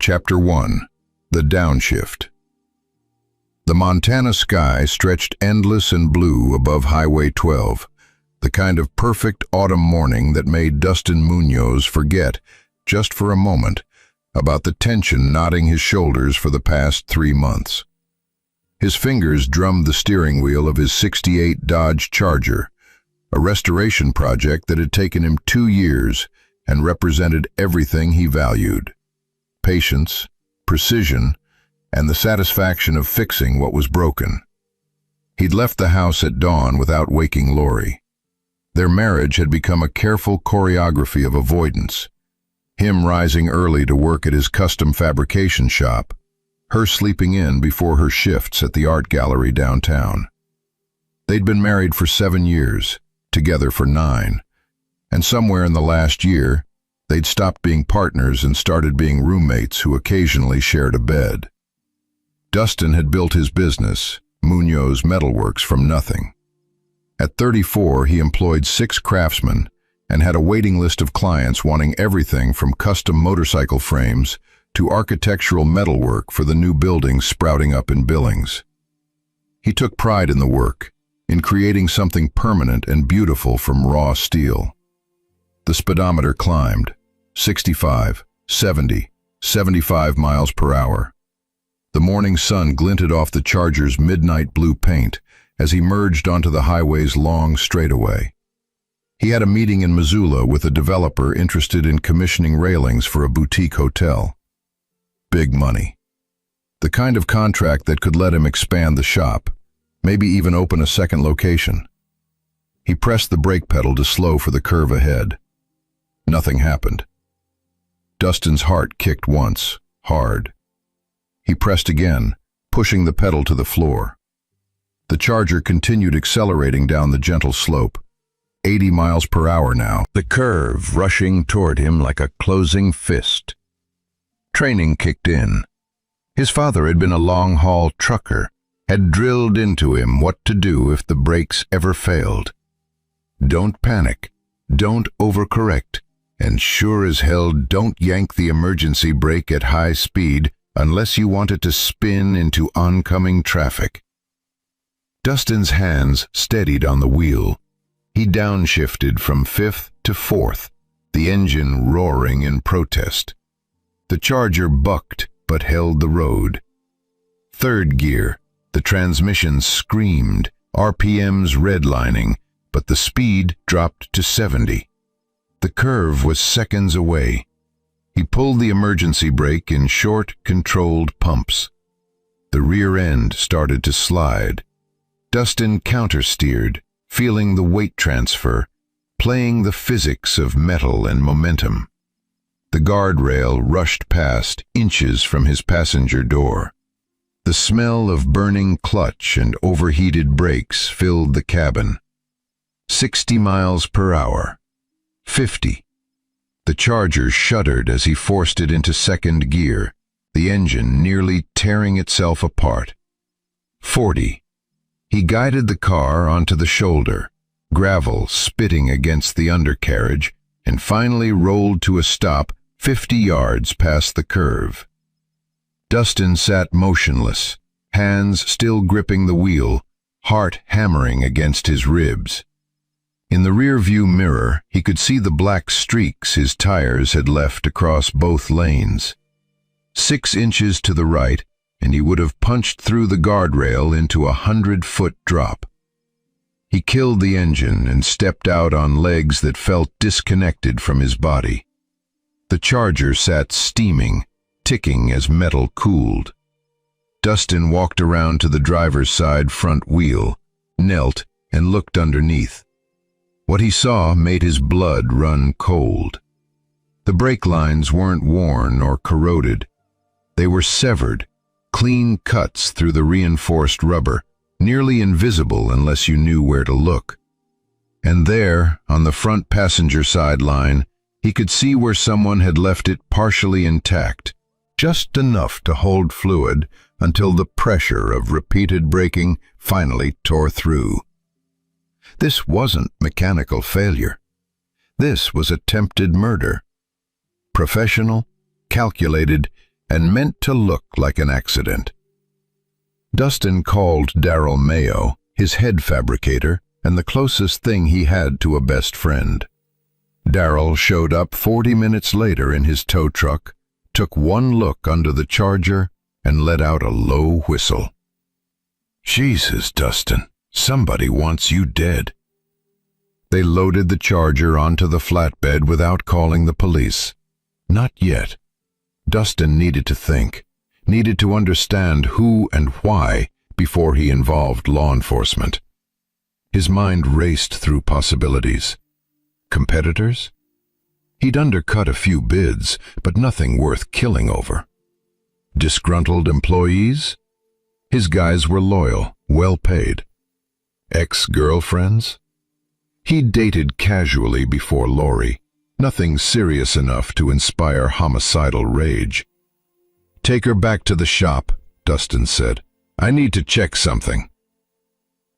Chapter 1. The Downshift. The Montana sky stretched endless and blue above Highway 12, the kind of perfect autumn morning that made Dustin Munoz forget, just for a moment, about the tension knotting his shoulders for the past 3 months. His fingers drummed the steering wheel of his '68 Dodge Charger, a restoration project that had taken him 2 years and represented everything he valued: patience, precision, and the satisfaction of fixing what was broken. He'd left the house at dawn without waking Lori. Their marriage had become a careful choreography of avoidance. Him rising early to work at his custom fabrication shop, her sleeping in before her shifts at the art gallery downtown. They'd been married for 7 years, together for 9, and somewhere in the last year, they'd stopped being partners and started being roommates who occasionally shared a bed. Dustin had built his business, Munoz Metalworks, from nothing. At 34, he employed 6 craftsmen and had a waiting list of clients wanting everything from custom motorcycle frames to architectural metalwork for the new buildings sprouting up in Billings. He took pride in the work, in creating something permanent and beautiful from raw steel. The speedometer climbed, 65, 70, 75 miles per hour. The morning sun glinted off the Charger's midnight blue paint as he merged onto the highway's long straightaway. He had a meeting in Missoula with a developer interested in commissioning railings for a boutique hotel. Big money. The kind of contract that could let him expand the shop, maybe even open a second location. He pressed the brake pedal to slow for the curve ahead. Nothing happened. Dustin's heart kicked once, hard. He pressed again, pushing the pedal to the floor. The Charger continued accelerating down the gentle slope, 80 miles per hour now, the curve rushing toward him like a closing fist. Training kicked in. His father had been a long-haul trucker, had drilled into him what to do if the brakes ever failed. Don't panic, don't overcorrect, and sure as hell don't yank the emergency brake at high speed unless you want it to spin into oncoming traffic. Dustin's hands steadied on the wheel. He downshifted from 5th to 4th, the engine roaring in protest. The Charger bucked but held the road. 3rd gear, the transmission screamed, RPMs redlining, but the speed dropped to 70. The curve was seconds away. He pulled the emergency brake in short, controlled pumps. The rear end started to slide. Dustin countersteered, feeling the weight transfer, playing the physics of metal and momentum. The guardrail rushed past, inches from his passenger door. The smell of burning clutch and overheated brakes filled the cabin. 60 miles per hour. 50. The Charger shuddered as he forced it into 2nd gear, the engine nearly tearing itself apart. 40. He guided the car onto the shoulder, gravel spitting against the undercarriage, and finally rolled to a stop 50 yards past the curve. Dustin sat motionless, hands still gripping the wheel, heart hammering against his ribs. In the rear-view mirror, he could see the black streaks his tires had left across both lanes. 6 inches to the right, and he would have punched through the guardrail into a 100-foot drop. He killed the engine and stepped out on legs that felt disconnected from his body. The Charger sat steaming, ticking as metal cooled. Dustin walked around to the driver's side front wheel, knelt, and looked underneath. What he saw made his blood run cold. The brake lines weren't worn or corroded. They were severed, clean cuts through the reinforced rubber, nearly invisible unless you knew where to look. And there, on the front passenger side line, he could see where someone had left it partially intact, just enough to hold fluid until the pressure of repeated braking finally tore through. This wasn't mechanical failure. This was attempted murder. Professional, calculated, and meant to look like an accident. Dustin called Darrell Mayo, his head fabricator, and the closest thing he had to a best friend. Darrell showed up 40 minutes later in his tow truck, took one look under the Charger, and let out a low whistle. "Jesus, Dustin, somebody wants you dead." They loaded the Charger onto the flatbed without calling the police. Not yet. Dustin needed to think, needed to understand who and why before he involved law enforcement. His mind raced through possibilities. Competitors? He'd undercut a few bids, but nothing worth killing over. Disgruntled employees? His guys were loyal, well paid. Ex-girlfriends? He'd dated casually before Lori, nothing serious enough to inspire homicidal rage. "Take her back to the shop," Dustin said. "I need to check something."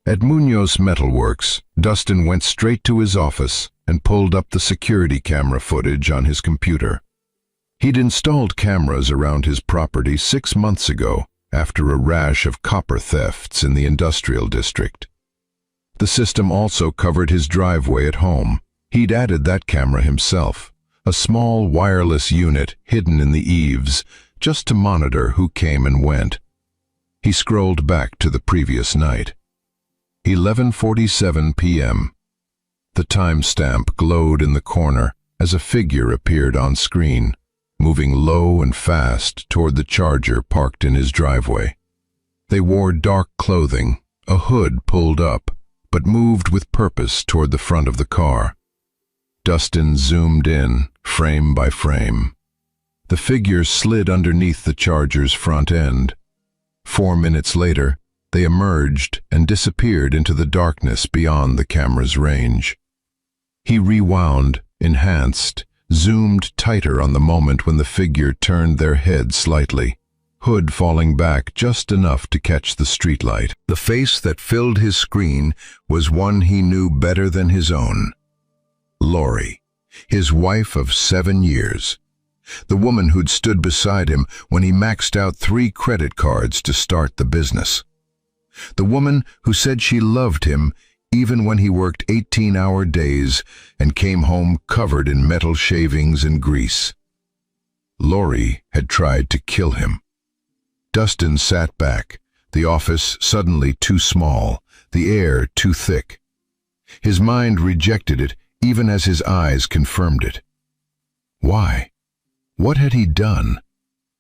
At Munoz Metalworks, Dustin went straight to his office and pulled up the security camera footage on his computer. He'd installed cameras around his property 6 months ago after a rash of copper thefts in the industrial district. The system also covered his driveway at home. He'd added that camera himself, a small wireless unit hidden in the eaves, just to monitor who came and went. He scrolled back to the previous night. 11:47 p.m. The timestamp glowed in the corner as a figure appeared on screen, moving low and fast toward the Charger parked in his driveway. They wore dark clothing, a hood pulled up, but moved with purpose toward the front of the car. Dustin zoomed in, frame by frame. The figures slid underneath the Charger's front end. 4 minutes later, they emerged and disappeared into the darkness beyond the camera's range. He rewound, enhanced, zoomed tighter on the moment when the figure turned their head slightly, hood falling back just enough to catch the streetlight. The face that filled his screen was one he knew better than his own. Lori, his wife of 7 years. The woman who'd stood beside him when he maxed out 3 credit cards to start the business. The woman who said she loved him even when he worked 18-hour days and came home covered in metal shavings and grease. Lori had tried to kill him. Dustin sat back, the office suddenly too small, the air too thick. His mind rejected it even as his eyes confirmed it. Why? What had he done?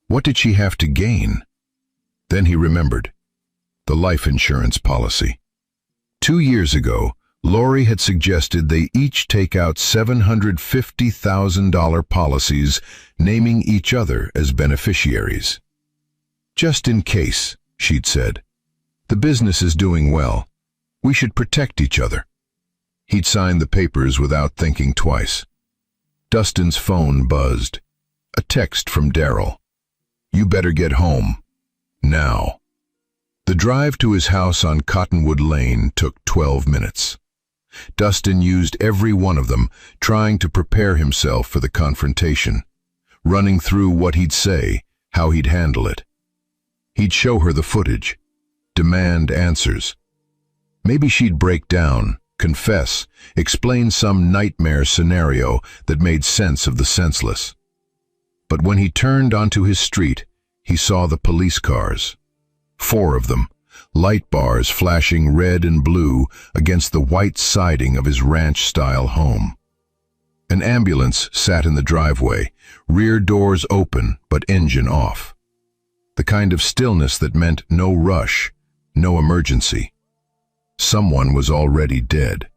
What did she have to gain? Then he remembered. The life insurance policy. 2 years ago, Lori had suggested they each take out $750,000 policies, naming each other as beneficiaries. "Just in case," she'd said. "The business is doing well. We should protect each other." He'd signed the papers without thinking twice. Dustin's phone buzzed. A text from Darrell. "You better get home. Now." The drive to his house on Cottonwood Lane took 12 minutes. Dustin used every one of them, trying to prepare himself for the confrontation, running through what he'd say, how he'd handle it. He'd show her the footage, demand answers. Maybe she'd break down, confess, explain some nightmare scenario that made sense of the senseless. But when he turned onto his street, he saw the police cars. 4 of them, light bars flashing red and blue against the white siding of his ranch-style home. An ambulance sat in the driveway, rear doors open but engine off. The kind of stillness that meant no rush, no emergency. Someone was already dead.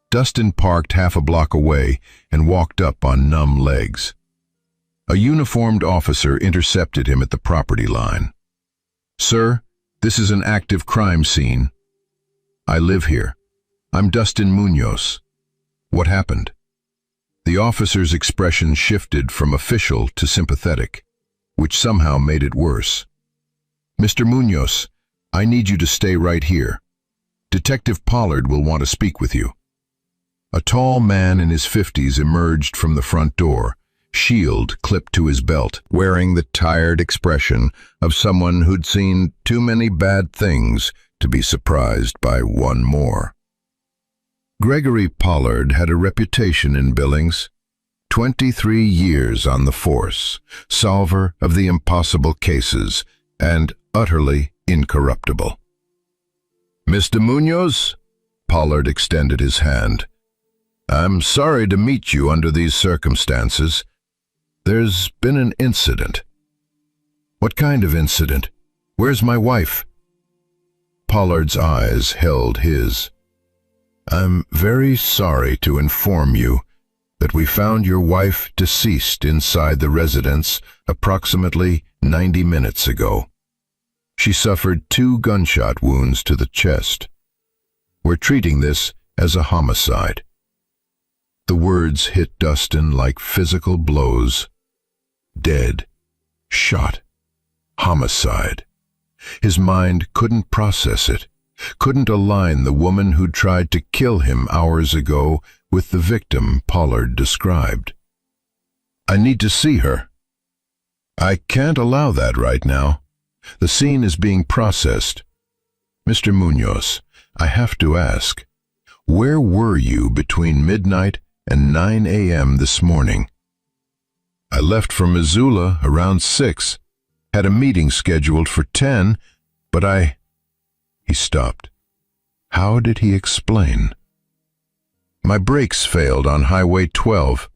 Dustin parked half a block away and walked up on numb legs. A uniformed officer intercepted him at the property line. "Sir, this is an active crime scene." "I live here. I'm Dustin Munoz. What happened?" The officer's expression shifted from official to sympathetic, which somehow made it worse. "Mr. Munoz, I need you to stay right here. Detective Pollard will want to speak with you." A tall man in his 50s emerged from the front door, shield clipped to his belt, wearing the tired expression of someone who'd seen too many bad things to be surprised by one more. Gregory Pollard had a reputation in Billings. 23 years on the force, solver of the impossible cases, and utterly incorruptible. "Mr. Munoz?" Pollard extended his hand. "I'm sorry to meet you under these circumstances. There's been an incident." "What kind of incident? Where's my wife?" Pollard's eyes held his. "I'm very sorry to inform you that we found your wife deceased inside the residence approximately 90 minutes ago. She suffered 2 gunshot wounds to the chest. We're treating this as a homicide." The words hit Dustin like physical blows. Dead. Shot. Homicide. His mind couldn't process it, couldn't align the woman who'd tried to kill him hours ago with the victim Pollard described. "I need to see her." "I can't allow that right now. The scene is being processed." "Mr. Munoz, I have to ask, where were you between midnight and 9 a.m. this morning?" "I left for Missoula around 6, had a meeting scheduled for 10, but He stopped. How did he explain? "My brakes failed on Highway 12.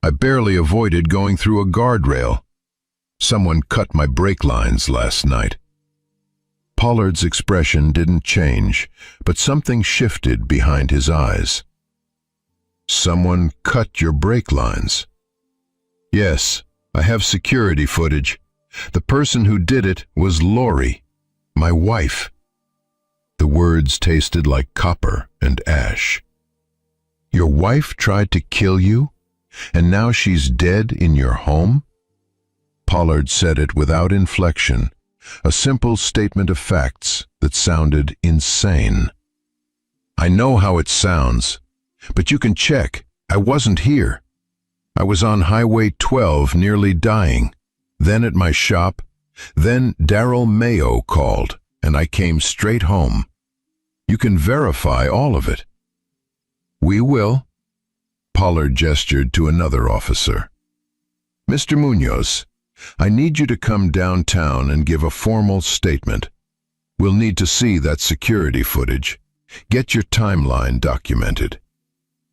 I barely avoided going through a guardrail. Someone cut my brake lines last night." Pollard's expression didn't change, but something shifted behind his eyes. "Someone cut your brake lines?" "Yes, I have security footage. The person who did it was Lori, my wife." The words tasted like copper and ash. "Your wife tried to kill you, and now she's dead in your home?" Pollard said it without inflection, a simple statement of facts that sounded insane. "I know how it sounds, but you can check. I wasn't here. I was on Highway 12 nearly dying, then at my shop, then Darrell Mayo called, and I came straight home. You can verify all of it." "We will." Pollard gestured to another officer. "Mr. Munoz, I need you to come downtown and give a formal statement. We'll need to see that security footage. Get your timeline documented.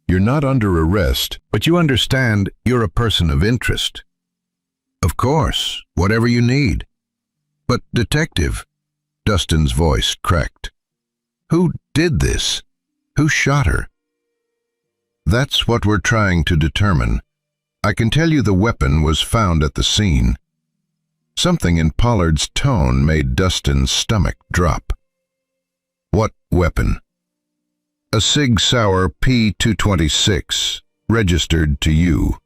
You're not under arrest, but you understand you're a person of interest." "Of course, whatever you need." "But, Detective," Dustin's voice cracked, "who did this? Who shot her?" "That's what we're trying to determine. I can tell you the weapon was found at the scene." Something in Pollard's tone made Dustin's stomach drop. "What weapon?" "A Sig Sauer P226, registered to you."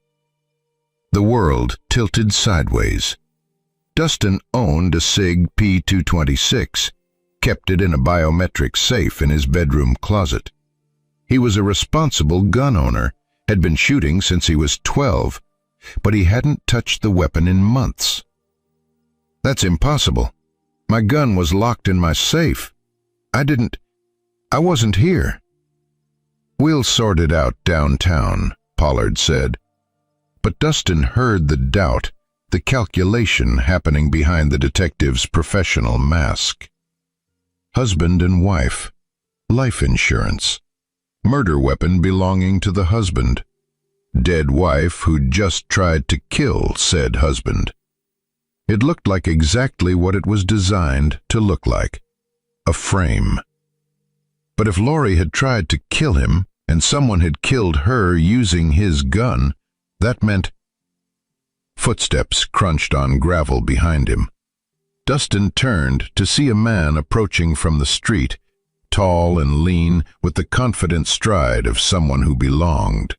The world tilted sideways. Dustin owned a Sig P226, kept it in a biometric safe in his bedroom closet. He was a responsible gun owner, had been shooting since he was 12, but he hadn't touched the weapon in months. "That's impossible. My gun was locked in my safe. I wasn't here." "We'll sort it out downtown," Pollard said. But Dustin heard the doubt, the calculation happening behind the detective's professional mask. Husband and wife, life insurance, murder weapon belonging to the husband, dead wife who'd just tried to kill said husband. It looked like exactly what it was designed to look like, a frame. But if Lori had tried to kill him and someone had killed her using his gun, that meant... Footsteps crunched on gravel behind him. Dustin turned to see a man approaching from the street, tall and lean, with the confident stride of someone who belonged.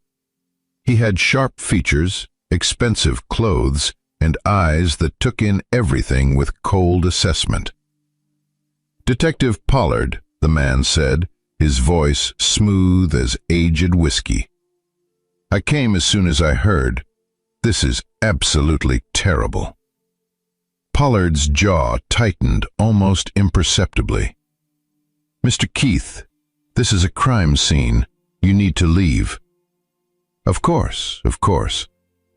He had sharp features, expensive clothes, and eyes that took in everything with cold assessment. "Detective Pollard," the man said, his voice smooth as aged whiskey. "I came as soon as I heard. This is absolutely terrible. Pollard's jaw tightened almost imperceptibly. Mr. Keith, this is a crime scene. You need to leave. Of course, of course.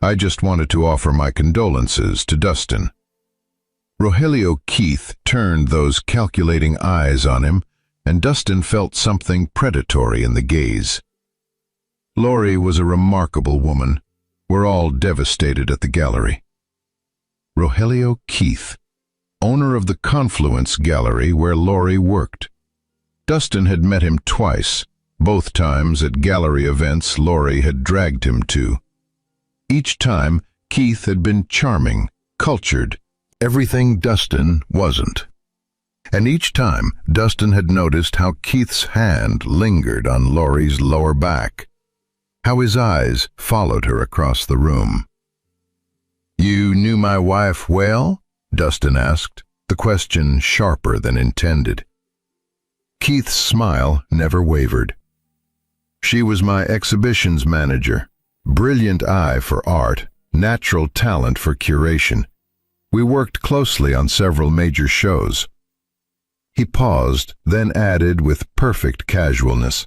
I just wanted to offer my condolences to Dustin. Rogelio Keith turned those calculating eyes on him, and Dustin felt something predatory in the gaze. Lori was a remarkable woman. We're all devastated at the gallery. Rogelio Keith, owner of the Confluence Gallery where Lori worked. Dustin had met him twice, both times at gallery events Lori had dragged him to. Each time, Keith had been charming, cultured, everything Dustin wasn't. And each time, Dustin had noticed how Keith's hand lingered on Lori's lower back, how his eyes followed her across the room. "You knew my wife well?" Dustin asked, the question sharper than intended. Keith's smile never wavered. "She was my exhibitions manager. Brilliant eye for art, natural talent for curation. We worked closely on several major shows." He paused, then added with perfect casualness,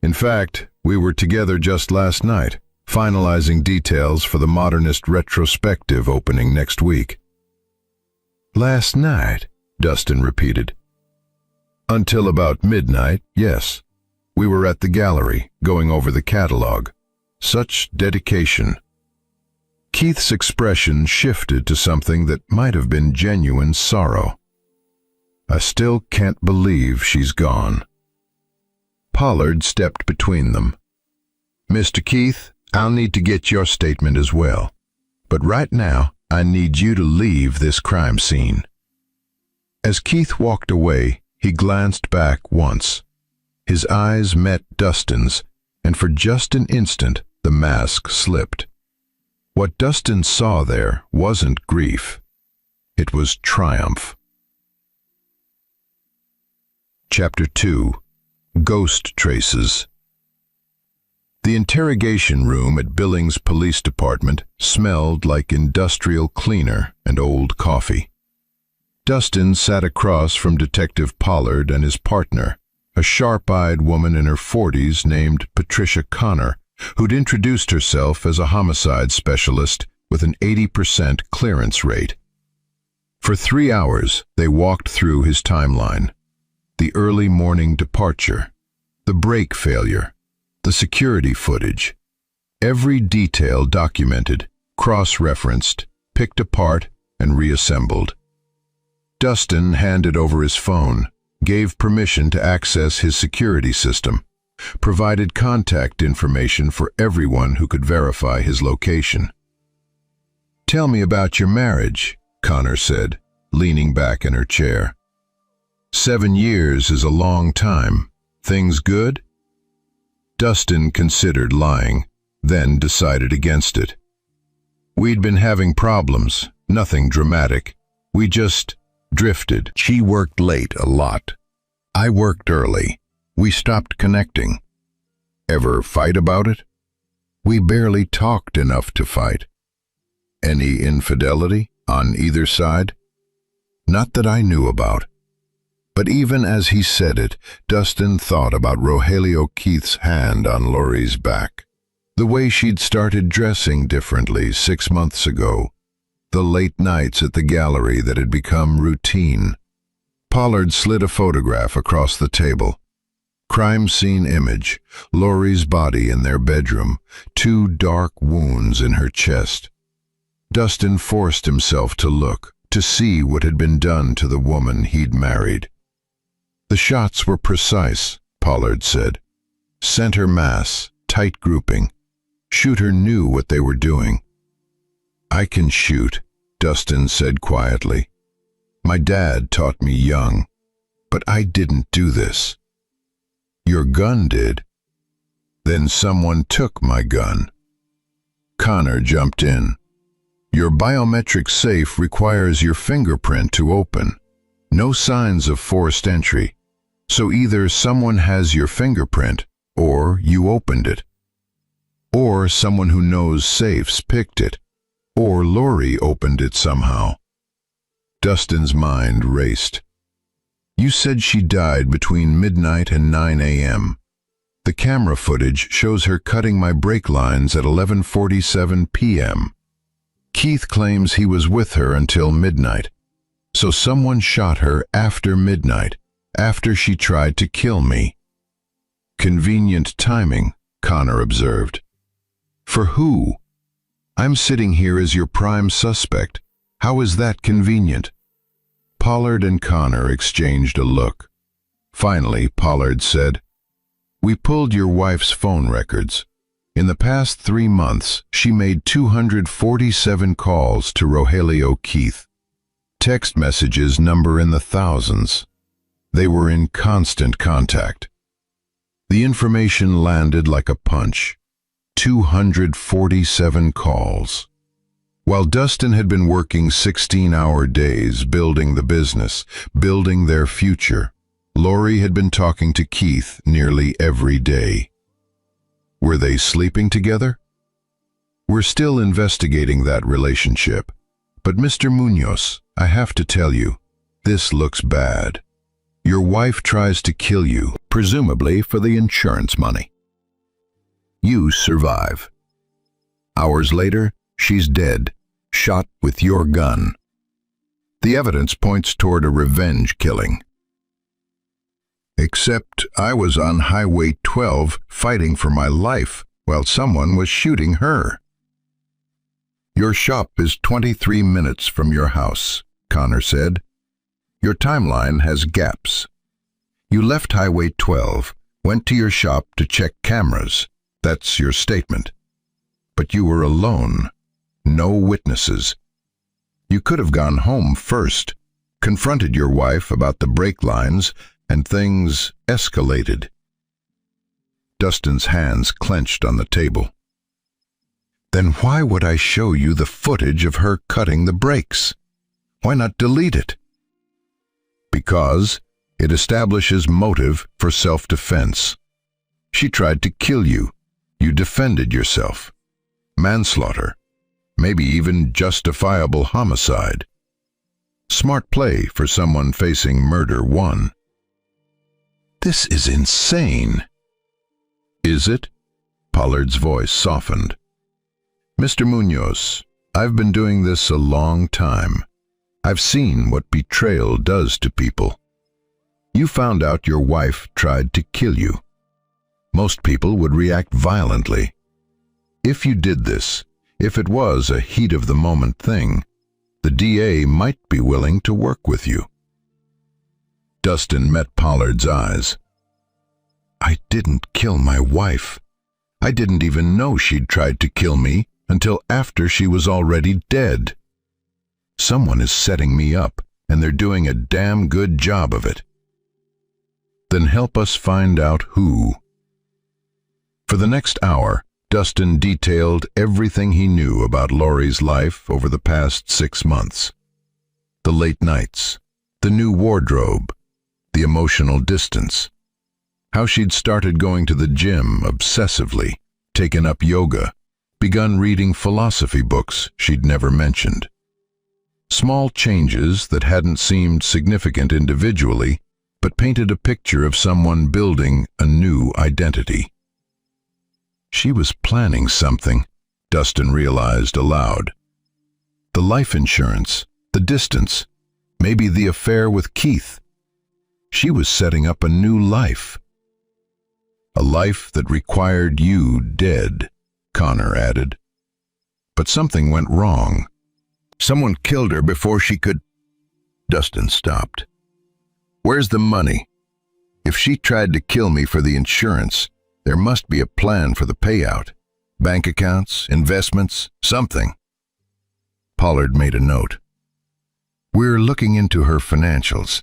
"In fact, we were together just last night, finalizing details for the Modernist retrospective opening next week." "Last night?" Dustin repeated. "Until about midnight, yes. We were at the gallery, going over the catalog. Such dedication." Keith's expression shifted to something that might have been genuine sorrow. "I still can't believe she's gone." Pollard stepped between them. "Mr. Keith, I'll need to get your statement as well. But right now, I need you to leave this crime scene." As Keith walked away, he glanced back once. His eyes met Dustin's, and for just an instant, the mask slipped. What Dustin saw there wasn't grief. It was triumph. Chapter 2. Ghost Traces. The interrogation room at Billings Police Department smelled like industrial cleaner and old coffee. Dustin sat across from Detective Pollard and his partner, a sharp-eyed woman in her 40s named Patricia Connor, who'd introduced herself as a homicide specialist with an 80% clearance rate. For 3 hours, they walked through his timeline. The early morning departure, the brake failure, the security footage. Every detail documented, cross-referenced, picked apart, and reassembled. Dustin handed over his phone, gave permission to access his security system, provided contact information for everyone who could verify his location. "Tell me about your marriage," Connor said, leaning back in her chair. 7 years is a long time. Things good?" Dustin considered lying, then decided against it. "We'd been having problems, nothing dramatic. We just drifted. She worked late a lot. I worked early. We stopped connecting. Ever fight about it? We barely talked enough to fight. Any infidelity on either side? Not that I knew about." But even as he said it, Dustin thought about Rogelio Keith's hand on Lori's back. The way she'd started dressing differently 6 months ago. The late nights at the gallery that had become routine. Pollard slid a photograph across the table. Crime scene image, Lori's body in their bedroom, 2 dark wounds in her chest. Dustin forced himself to look, to see what had been done to the woman he'd married. "The shots were precise," Pollard said. "Center mass, tight grouping. Shooter knew what they were doing." "I can shoot," Dustin said quietly. "My dad taught me young, but I didn't do this." "Your gun did." "Then someone took my gun." Connor jumped in. "Your biometric safe requires your fingerprint to open. No signs of forced entry. So either someone has your fingerprint, or you opened it." Or someone who knows safes picked it. Or Lori opened it somehow. Dustin's mind raced. You said she died between midnight and 9 a.m. The camera footage shows her cutting my brake lines at 11:47 p.m. Keith claims he was with her until midnight. So someone shot her after midnight, after she tried to kill me. Convenient timing, Connor observed. For who? I'm sitting here as your prime suspect. How is that convenient? Pollard and Connor exchanged a look. Finally, Pollard said, We pulled your wife's phone records. In the past 3 months, she made 247 calls to Rogelio Keith. Text messages number in the thousands. They were in constant contact. The information landed like a punch. 247 calls. While Dustin had been working 16-hour days building the business, building their future, Lori had been talking to Keith nearly every day. Were they sleeping together? We're still investigating that relationship. But Mr. Munoz, I have to tell you, this looks bad. Your wife tries to kill you, presumably for the insurance money. You survive. Hours later, she's dead, shot with your gun. The evidence points toward a revenge killing. Except I was on Highway 12 fighting for my life while someone was shooting her. Your shop is 23 minutes from your house, Connor said. Your timeline has gaps. You left Highway 12, went to your shop to check cameras. That's your statement. But you were alone. No witnesses. You could have gone home first, confronted your wife about the brake lines, and things escalated. Dustin's hands clenched on the table. Then why would I show you the footage of her cutting the brakes? Why not delete it? Because it establishes motive for self-defense. She tried to kill you. You defended yourself. Manslaughter. Maybe even justifiable homicide. Smart play for someone facing murder 1. This is insane. Is it? Pollard's voice softened. Mr. Munoz, I've been doing this a long time. I've seen what betrayal does to people. You found out your wife tried to kill you. Most people would react violently. If you did this, if it was a heat-of-the-moment thing, the DA might be willing to work with you. Dustin met Pollard's eyes. I didn't kill my wife. I didn't even know she'd tried to kill me until after she was already dead. Someone is setting me up, and they're doing a damn good job of it. Then help us find out who. For the next hour, Dustin detailed everything he knew about Lori's life over the past 6 months. The late nights, the new wardrobe, the emotional distance, how she'd started going to the gym obsessively, taken up yoga, begun reading philosophy books she'd never mentioned. Small changes that hadn't seemed significant individually, but painted a picture of someone building a new identity. She was planning something, Dustin realized aloud. The life insurance, the distance, maybe the affair with Keith. She was setting up a new life. A life that required you dead, Connor added. But something went wrong. Someone killed her before she could... Dustin stopped. Where's the money? If she tried to kill me for the insurance, there must be a plan for the payout. Bank accounts, investments, something. Pollard made a note. We're looking into her financials.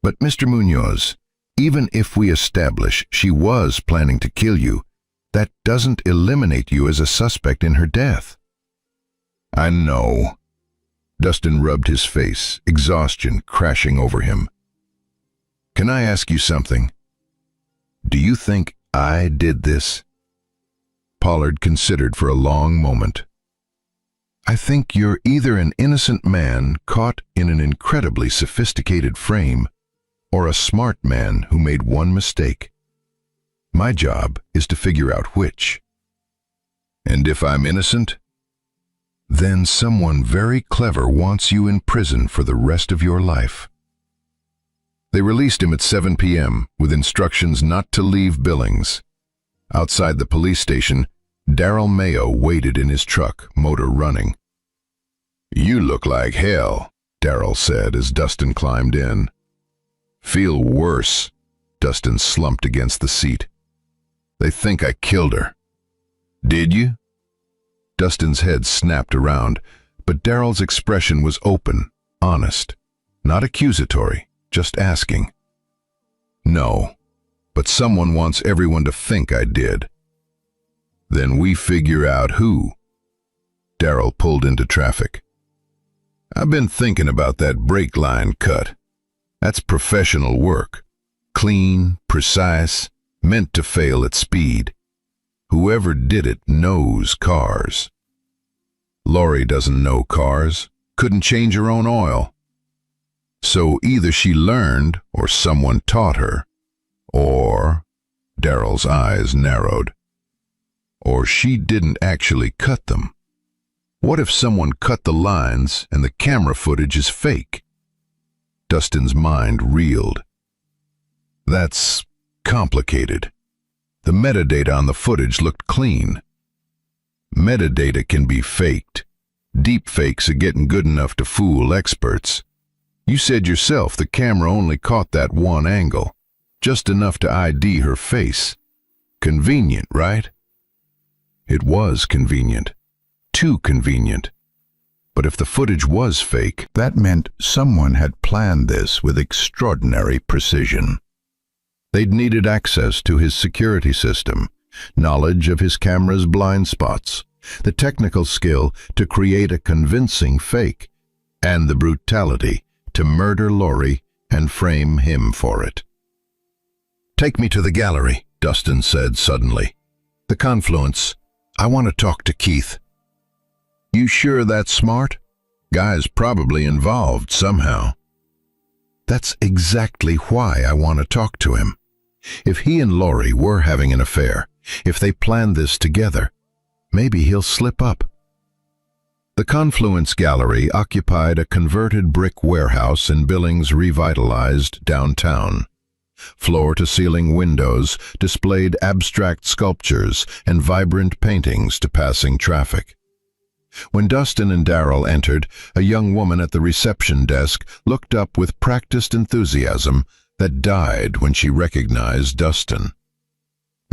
But Mr. Munoz, even if we establish she was planning to kill you, that doesn't eliminate you as a suspect in her death. I know. Dustin rubbed his face, exhaustion crashing over him. Can I ask you something? Do you think I did this? Pollard considered for a long moment. "I think you're either an innocent man caught in an incredibly sophisticated frame, or a smart man who made one mistake. My job is to figure out which. And if I'm innocent, then someone very clever wants you in prison for the rest of your life." They released him at 7 p.m. with instructions not to leave Billings. Outside the police station, Darrell Mayo waited in his truck, motor running. "You look like hell," Darrell said as Dustin climbed in. "Feel worse." Dustin slumped against the seat. "They think I killed her." "Did you?" Dustin's head snapped around, but Darrell's expression was open, honest, not accusatory, just asking. "No, but someone wants everyone to think I did." "Then we figure out who." Darrell pulled into traffic. "I've been thinking about that brake line cut. That's professional work. Clean, precise, meant to fail at speed. Whoever did it knows cars. Lori doesn't know cars, couldn't change her own oil. So either she learned or someone taught her, or," Darrell's eyes narrowed, "or she didn't actually cut them. What if someone cut the lines and the camera footage is fake?" Dustin's mind reeled. "That's complicated. The metadata on the footage looked clean." "Metadata can be faked. Deepfakes are getting good enough to fool experts. You said yourself the camera only caught that one angle, just enough to ID her face. Convenient, right?" It was convenient. Too convenient. But if the footage was fake, that meant someone had planned this with extraordinary precision. They'd needed access to his security system, knowledge of his camera's blind spots, the technical skill to create a convincing fake, and the brutality to murder Lori and frame him for it. "Take me to the gallery," Dustin said suddenly. "The confluence. I want to talk to Keith." "You sure that's smart? Guy's probably involved somehow." "That's exactly why I want to talk to him. If he and Lori were having an affair, if they planned this together, maybe he'll slip up." The Confluence Gallery occupied a converted brick warehouse in Billings' revitalized downtown. Floor-to-ceiling windows displayed abstract sculptures and vibrant paintings to passing traffic. When Dustin and Darrell entered, a young woman at the reception desk looked up with practiced enthusiasm that died when she recognized Dustin.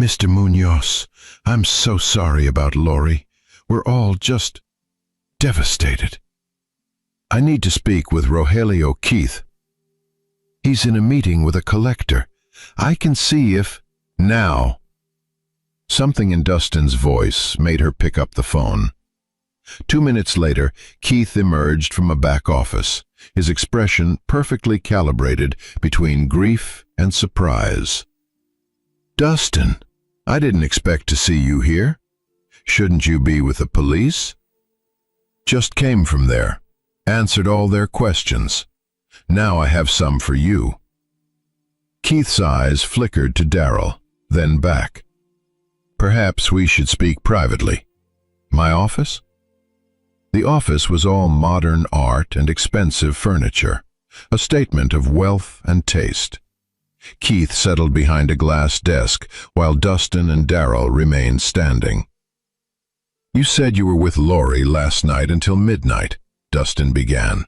"Mr. Munoz, I'm so sorry about Lori. We're all just devastated. I need to speak with Rogelio Keith. He's in a meeting with a collector. I can see if—" "Now." Something in Dustin's voice made her pick up the phone. 2 minutes later, Keith emerged from a back office, his expression perfectly calibrated between grief and surprise. "Dustin, I didn't expect to see you here. Shouldn't you be with the police?" "Just came from there. Answered all their questions. Now I have some for you." Keith's eyes flickered to Darrell, then back. "Perhaps we should speak privately. My office?" The office was all modern art and expensive furniture, a statement of wealth and taste. Keith settled behind a glass desk while Dustin and Darrell remained standing. "You said you were with Lori last night until midnight," Dustin began.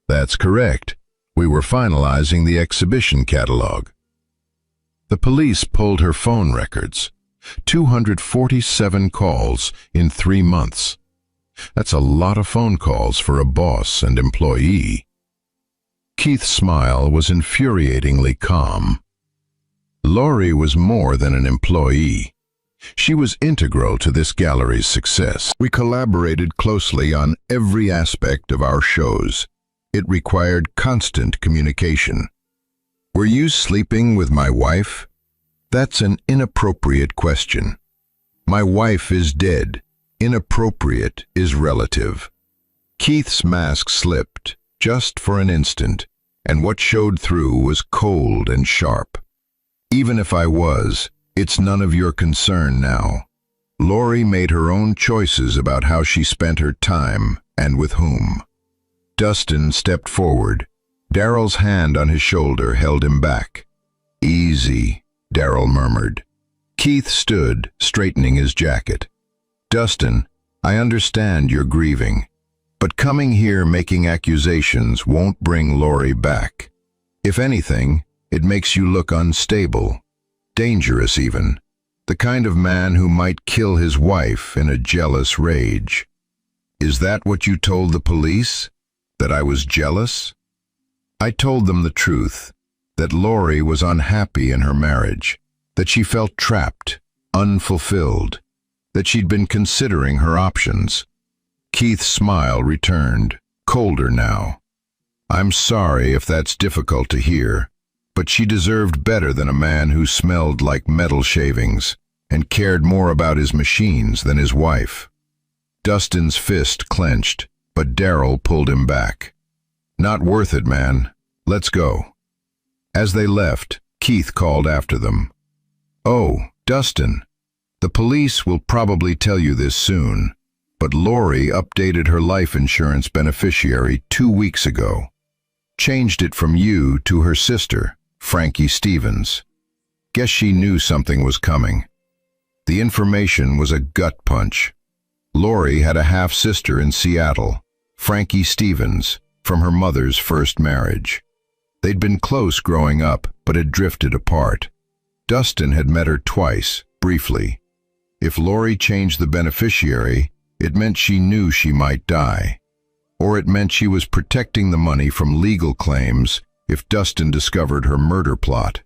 "That's correct. We were finalizing the exhibition catalog." The police pulled her phone records. 247 calls in 3 months. That's a lot of phone calls for a boss and employee. Keith's smile was infuriatingly calm. Lori was more than an employee. She was integral to this gallery's success. We collaborated closely on every aspect of our shows. It required constant communication. "Were you sleeping with my wife?" "That's an inappropriate question." My wife is dead. Inappropriate is relative. Keith's mask slipped, just for an instant, and what showed through was cold and sharp. Even if I was, it's none of your concern now. Lori made her own choices about how she spent her time and with whom. Dustin stepped forward. Daryl's hand on his shoulder held him back. Easy, Daryl murmured. Keith stood, straightening his jacket. Dustin, I understand you're grieving, but coming here making accusations won't bring Lori back. If anything, it makes you look unstable, dangerous even, the kind of man who might kill his wife in a jealous rage. Is that what you told the police? That I was jealous? I told them the truth, that Lori was unhappy in her marriage, that she felt trapped, unfulfilled, that she'd been considering her options. Keith's smile returned, colder now. I'm sorry if that's difficult to hear, but she deserved better than a man who smelled like metal shavings and cared more about his machines than his wife. Dustin's fist clenched, but Daryl pulled him back. Not worth it, man. Let's go. As they left, Keith called after them. Oh, Dustin, the police will probably tell you this soon, but Lori updated her life insurance beneficiary 2 weeks ago. Changed it from you to her sister, Frankie Stevens. Guess she knew something was coming. The information was a gut punch. Lori had a half-sister in Seattle, Frankie Stevens, from her mother's first marriage. They'd been close growing up, but had drifted apart. Dustin had met her twice, briefly. If Lori changed the beneficiary, it meant she knew she might die. Or it meant she was protecting the money from legal claims if Dustin discovered her murder plot.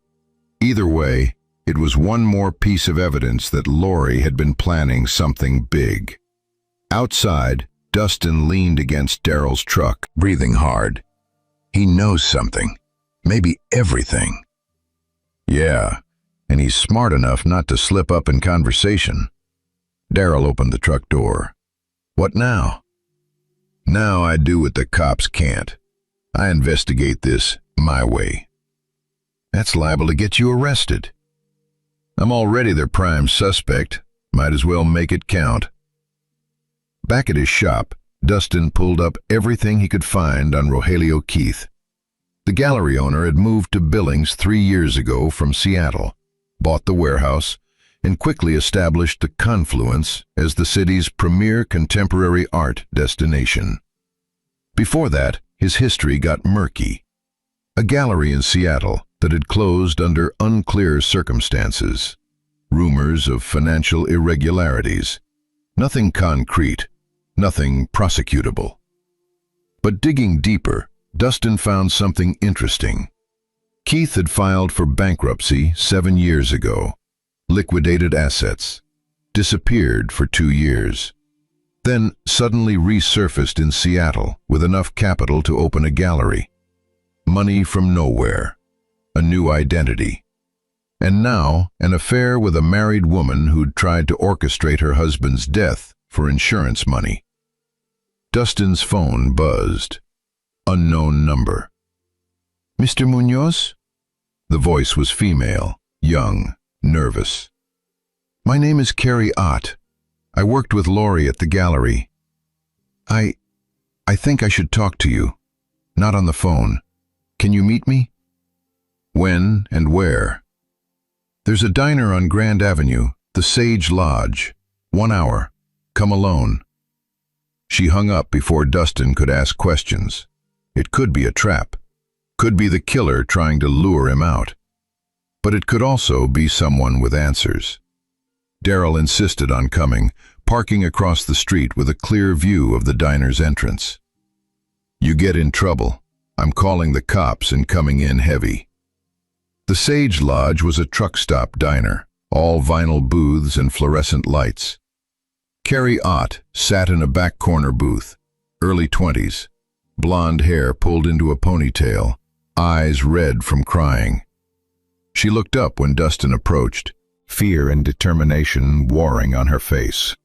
Either way, it was one more piece of evidence that Lori had been planning something big. Outside, Dustin leaned against Daryl's truck, breathing hard. He knows something. Maybe everything. Yeah, and he's smart enough not to slip up in conversation. Daryl opened the truck door. What now? Now I do what the cops can't. I investigate this my way. That's liable to get you arrested. I'm already their prime suspect. Might as well make it count. Back at his shop, Dustin pulled up everything he could find on Rogelio Keith. The gallery owner had moved to Billings 3 years ago from Seattle, bought the warehouse, and quickly established the Confluence as the city's premier contemporary art destination. Before that, his history got murky. A gallery in Seattle that had closed under unclear circumstances. Rumors of financial irregularities. Nothing concrete, nothing prosecutable. But digging deeper, Dustin found something interesting. Keith had filed for bankruptcy 7 years ago, liquidated assets, disappeared for 2 years, then suddenly resurfaced in Seattle with enough capital to open a gallery. Money from nowhere, a new identity. And now, an affair with a married woman who'd tried to orchestrate her husband's death for insurance money. Dustin's phone buzzed. Unknown number. Mr. Munoz? The voice was female, young, nervous. My name is Carrie Ott. I worked with Lori at the gallery. I think I should talk to you. Not on the phone. Can you meet me? When and where? There's a diner on Grand Avenue, the Sage Lodge. 1 hour. Come alone. She hung up before Dustin could ask questions. It could be a trap. Could be the killer trying to lure him out. But it could also be someone with answers. Daryl insisted on coming, parking across the street with a clear view of the diner's entrance. You get in trouble. I'm calling the cops and coming in heavy. The Sage Lodge was a truck stop diner, all vinyl booths and fluorescent lights. Carrie Ott sat in a back corner booth, early 20s, blonde hair pulled into a ponytail, eyes red from crying. She looked up when Dustin approached, fear and determination warring on her face.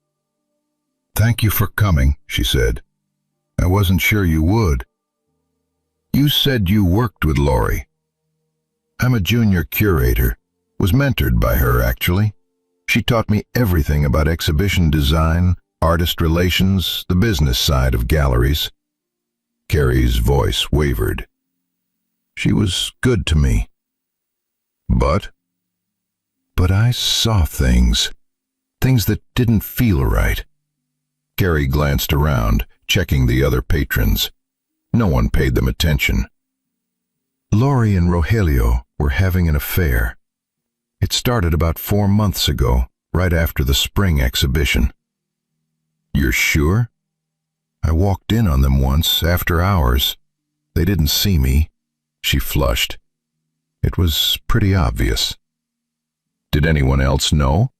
"Thank you for coming," she said. "I wasn't sure you would." "You said you worked with Lori." "I'm a junior curator. Was mentored by her, actually. She taught me everything about exhibition design, artist relations, the business side of galleries." Carrie's voice wavered. "She was good to me. But I saw things that didn't feel right." Carrie glanced around, checking the other patrons. No one paid them attention. "Lori and Rogelio were having an affair. It started about 4 months ago, right after the spring exhibition." "You're sure?" "I walked in on them once, after hours. They didn't see me." She flushed. "It was pretty obvious." "Did anyone else know?"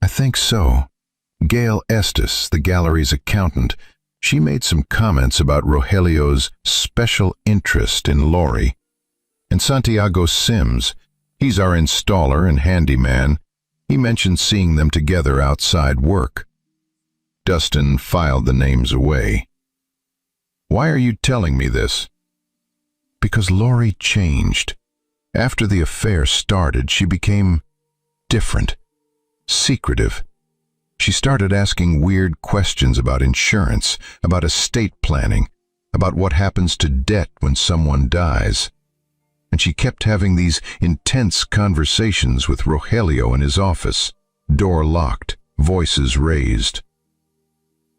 "I think so. Gail Estes, the gallery's accountant, she made some comments about Rogelio's special interest in Lori. And Santiago Sims, he's our installer and handyman, he mentioned seeing them together outside work." Dustin filed the names away. "Why are you telling me this?" "Because Lori changed. After the affair started, she became different, secretive. She started asking weird questions about insurance, about estate planning, about what happens to debt when someone dies. And she kept having these intense conversations with Rogelio in his office, door locked, voices raised."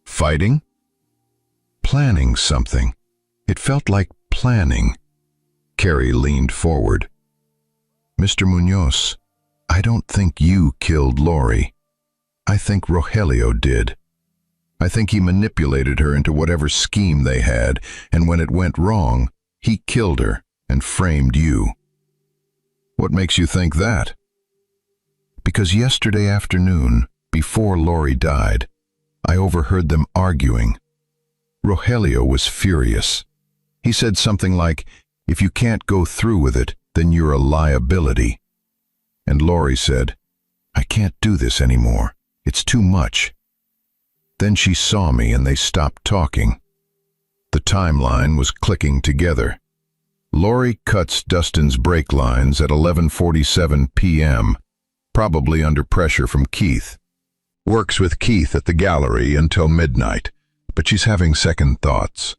"Fighting?" "Planning something. It felt like planning." Carrie leaned forward. "Mr. Munoz, I don't think you killed Lori. I think Rogelio did. I think he manipulated her into whatever scheme they had, and when it went wrong, he killed her and framed you." "What makes you think that?" "Because yesterday afternoon, before Lori died, I overheard them arguing. Rogelio was furious. He said something like, 'If you can't go through with it, then you're a liability.' And Lori said, 'I can't do this anymore. It's too much.' Then she saw me and they stopped talking." The timeline was clicking together. Lori cuts Dustin's brake lines at 11:47 p.m., probably under pressure from Keith. Works with Keith at the gallery until midnight, but she's having second thoughts.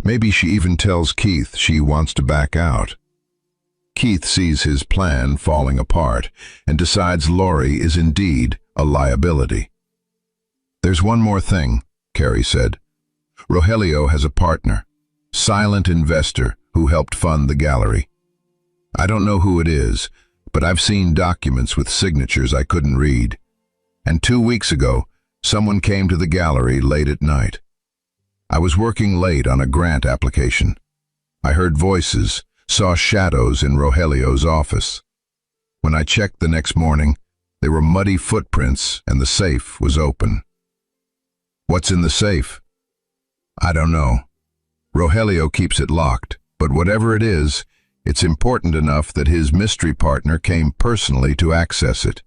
Maybe she even tells Keith she wants to back out. Keith sees his plan falling apart and decides Lori is indeed a liability. "There's one more thing," Carrie said. "Rogelio has a partner, silent investor who helped fund the gallery. I don't know who it is, but I've seen documents with signatures I couldn't read. And 2 weeks ago, someone came to the gallery late at night. I was working late on a grant application. I heard voices, saw shadows in Rogelio's office. When I checked the next morning, there were muddy footprints and the safe was open." "What's in the safe?" "I don't know. Rogelio keeps it locked, but whatever it is, it's important enough that his mystery partner came personally to access it."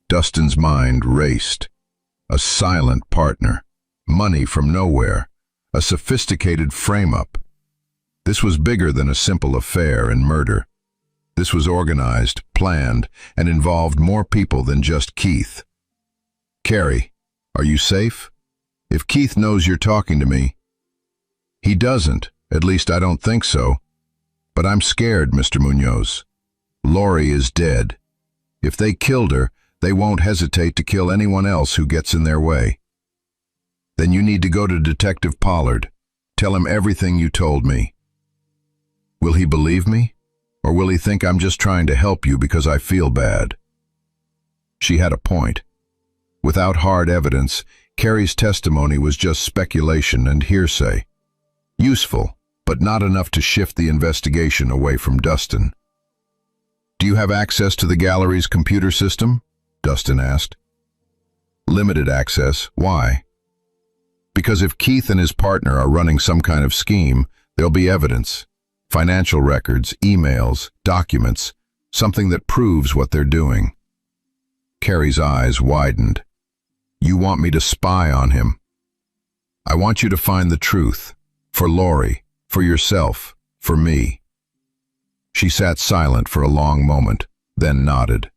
Dustin's mind raced. A silent partner, money from nowhere, a sophisticated frame-up. This was bigger than a simple affair and murder. This was organized, planned, and involved more people than just Keith. "Carrie, are you safe? If Keith knows you're talking to me..." "He doesn't, at least I don't think so. But I'm scared, Mr. Munoz. Lori is dead. If they killed her, they won't hesitate to kill anyone else who gets in their way." "Then you need to go to Detective Pollard. Tell him everything you told me." "Will he believe me? Or will he think I'm just trying to help you because I feel bad?" She had a point. Without hard evidence, Carrie's testimony was just speculation and hearsay. Useful, but not enough to shift the investigation away from Dustin. "Do you have access to the gallery's computer system?" Dustin asked. "Limited access. Why?" "Because if Keith and his partner are running some kind of scheme, there'll be evidence. Financial records, emails, documents, something that proves what they're doing. Carrie's eyes widened. You want me to spy on him? I want you to find the truth. For Lori, for yourself, for me. She sat silent for a long moment, then nodded.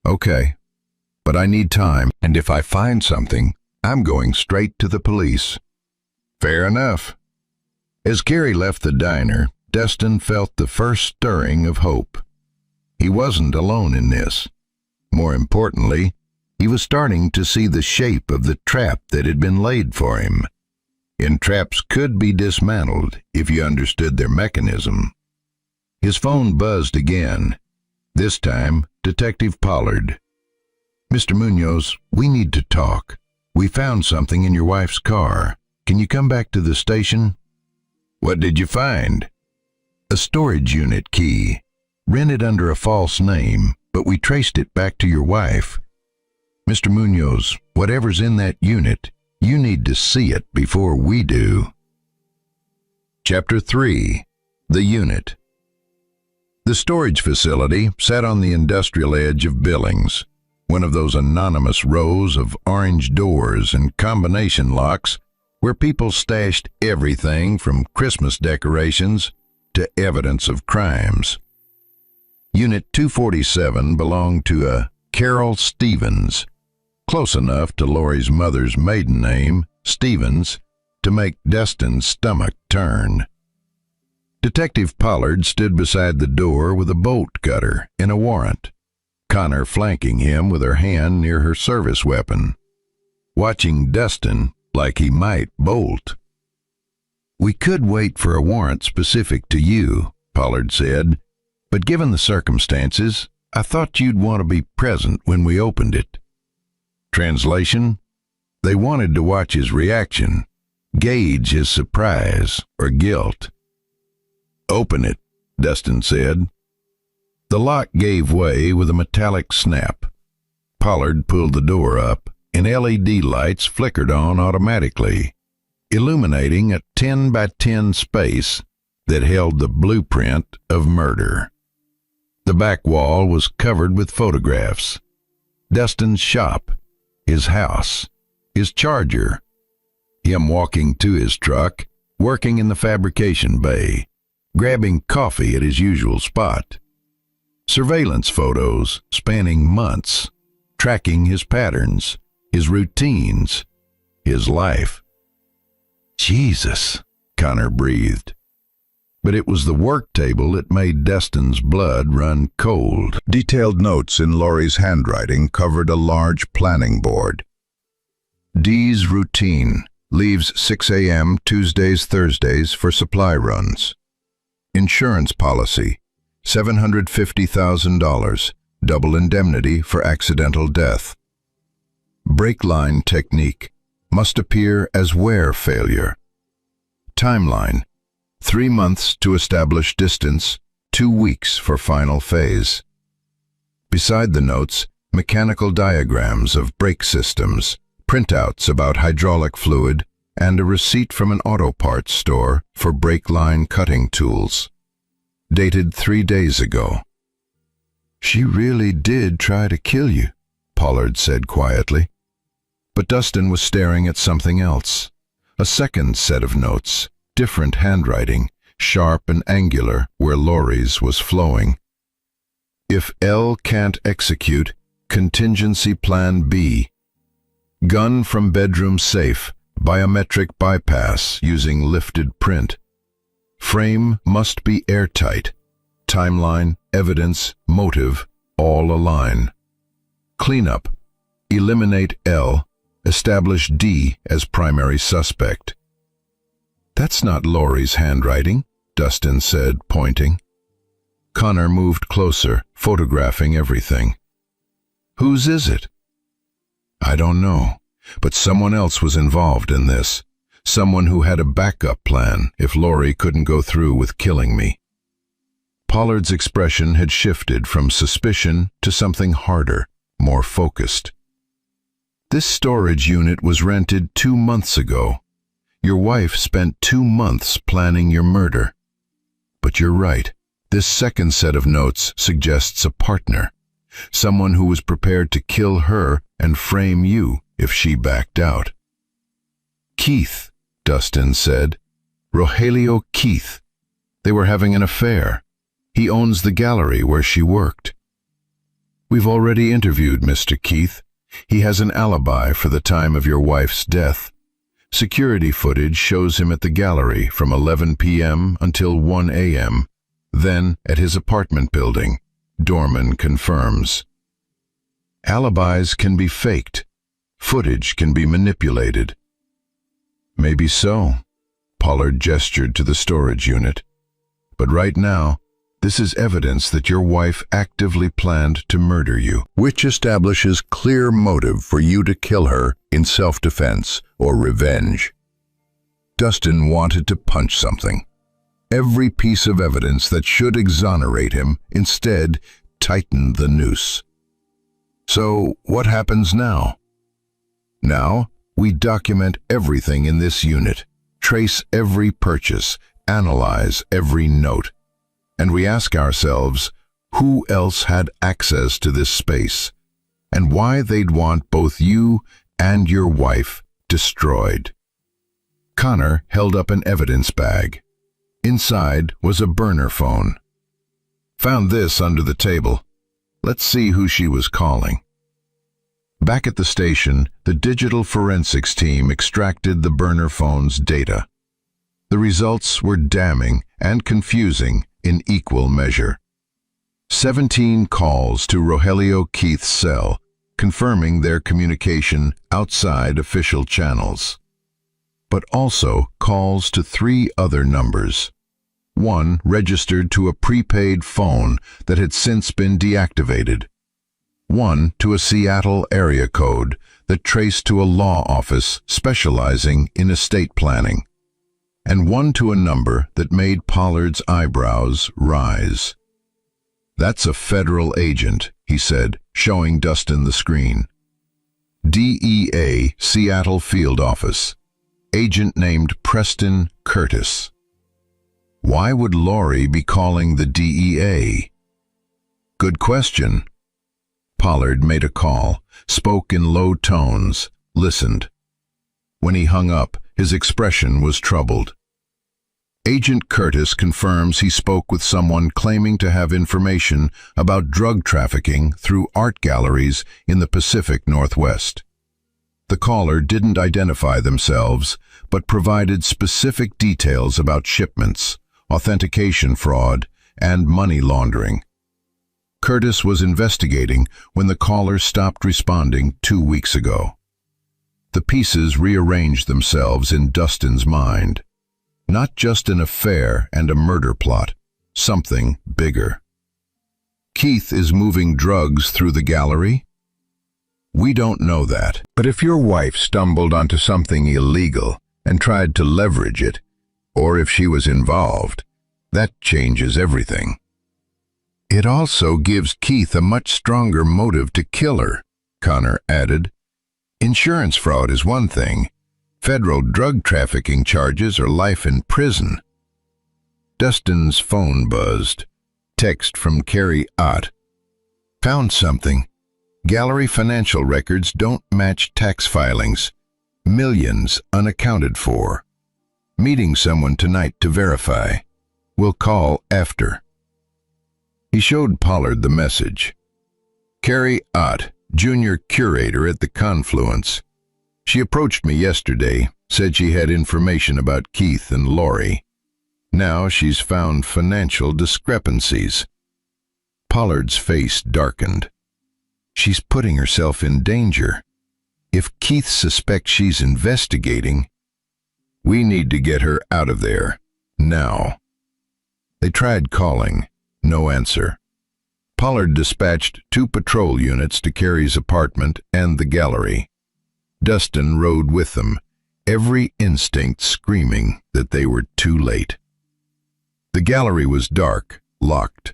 Okay, but I need time, and if I find something, I'm going straight to the police. Fair enough. As Carrie left the diner, Destin felt the first stirring of hope. He wasn't alone in this. More importantly, he was starting to see the shape of the trap that had been laid for him. And traps could be dismantled if you understood their mechanism. His phone buzzed again. This time, Detective Pollard. Mr. Munoz, we need to talk. We found something in your wife's car. Can you come back to the station? What did you find? A storage unit key. Rented under a false name, but we traced it back to your wife. Mr. Munoz, whatever's in that unit, you need to see it before we do. Chapter 3. The Unit. The storage facility sat on the industrial edge of Billings, one of those anonymous rows of orange doors and combination locks where people stashed everything from Christmas decorations to evidence of crimes. Unit 247 belonged to a Carol Stevens, close enough to Lori's mother's maiden name, Stevens, to make Destin's stomach turn. Detective Pollard stood beside the door with a bolt cutter and a warrant, Connor flanking him with her hand near her service weapon, watching Destin like he might bolt. We could wait for a warrant specific to you, Pollard said, but given the circumstances, I thought you'd want to be present when we opened it. Translation: they wanted to watch his reaction, gauge his surprise or guilt. Open it, Destin said. The lock gave way with a metallic snap. Pollard pulled the door up, and LED lights flickered on automatically, illuminating a 10 by 10 space that held the blueprint of murder. The back wall was covered with photographs. Destin's shop, his house, his charger, him walking to his truck, working in the fabrication bay, grabbing coffee at his usual spot. Surveillance photos spanning months, tracking his patterns, his routines, his life. Jesus, Connor breathed. But it was the work table that made Destin's blood run cold. Detailed notes in Lori's handwriting covered a large planning board. Dee's routine: leaves 6 a.m. Tuesdays, Thursdays for supply runs. Insurance policy: $750,000, double indemnity for accidental death. Brake line technique: must appear as wear failure. Timeline: 3 months to establish distance, 2 weeks for final phase. Beside the notes, mechanical diagrams of brake systems, printouts about hydraulic fluid, and a receipt from an auto parts store for brake line cutting tools. Dated 3 days ago. She really did try to kill you, Pollard said quietly. But Dustin was staring at something else. A second set of notes, different handwriting, sharp and angular where Lori's was flowing. If L can't execute, contingency plan B. Gun from bedroom safe, biometric bypass using lifted print. Frame must be airtight. Timeline, evidence, motive, all align. Cleanup: eliminate L, establish D as primary suspect. That's not Lori's handwriting, Dustin said, pointing. Connor moved closer, photographing everything. Whose is it? I don't know, but someone else was involved in this. Someone who had a backup plan if Lori couldn't go through with killing me. Pollard's expression had shifted from suspicion to something harder, more focused. This storage unit was rented 2 months ago. Your wife spent 2 months planning your murder. But you're right, This second set of notes suggests a partner, someone who was prepared to kill her and frame you if she backed out. Keith, Dustin said. Rogelio Keith. They were having an affair. He owns the gallery where she worked. We've already interviewed Mr. Keith. He has an alibi for the time of your wife's death. Security footage shows him at the gallery from 11 p.m. until 1 a.m., then at his apartment building, Dorman confirms. Alibis can be faked. Footage can be manipulated. Maybe so. Pollard gestured to the storage unit. But right now, this is evidence that your wife actively planned to murder you, which establishes clear motive for you to kill her in self-defense or revenge. Dustin wanted to punch something. Every piece of evidence that should exonerate him instead tightened the noose. So what happens now? Now, we document everything in this unit, trace every purchase, analyze every note, and we ask ourselves who else had access to this space, and why they'd want both you and your wife destroyed. Connor held up an evidence bag. Inside was a burner phone. Found this under the table. Let's see who she was calling. Back at the station, the digital forensics team extracted the burner phone's data. The results were damning and confusing in equal measure. 17 calls to Rogelio Keith's cell, confirming their communication outside official channels. But also calls to 3 other numbers. One registered to a prepaid phone that had since been deactivated. One to a Seattle area code that traced to a law office specializing in estate planning. And one to a number that made Pollard's eyebrows rise. That's a federal agent, he said, showing Dustin the screen. DEA Seattle Field Office. Agent named Preston Curtis. Why would Laurie be calling the DEA? Good question. Pollard made a call, spoke in low tones, listened. When he hung up, his expression was troubled. Agent Curtis confirms he spoke with someone claiming to have information about drug trafficking through art galleries in the Pacific Northwest. The caller didn't identify themselves, but provided specific details about shipments, authentication fraud, and money laundering. Curtis was investigating when the caller stopped responding 2 weeks ago. The pieces rearranged themselves in Dustin's mind. Not just an affair and a murder plot, something bigger. Keith is moving drugs through the gallery? We don't know that. But if your wife stumbled onto something illegal and tried to leverage it, or if she was involved, that changes everything. It also gives Keith a much stronger motive to kill her, Connor added. Insurance fraud is one thing. Federal drug trafficking charges are life in prison. Dustin's phone buzzed. Text from Carrie Ott. Found something. Gallery financial records don't match tax filings. Millions unaccounted for. Meeting someone tonight to verify. We'll call after. He showed Pollard the message. Carrie Ott, junior curator at the Confluence. She approached me yesterday, said she had information about Keith and Laurie. Now she's found financial discrepancies. Pollard's face darkened. She's putting herself in danger. If Keith suspects she's investigating, we need to get her out of there, now. They tried calling, no answer. Pollard dispatched 2 patrol units to Carrie's apartment and the gallery. Dustin rode with them, every instinct screaming that they were too late. The gallery was dark, locked.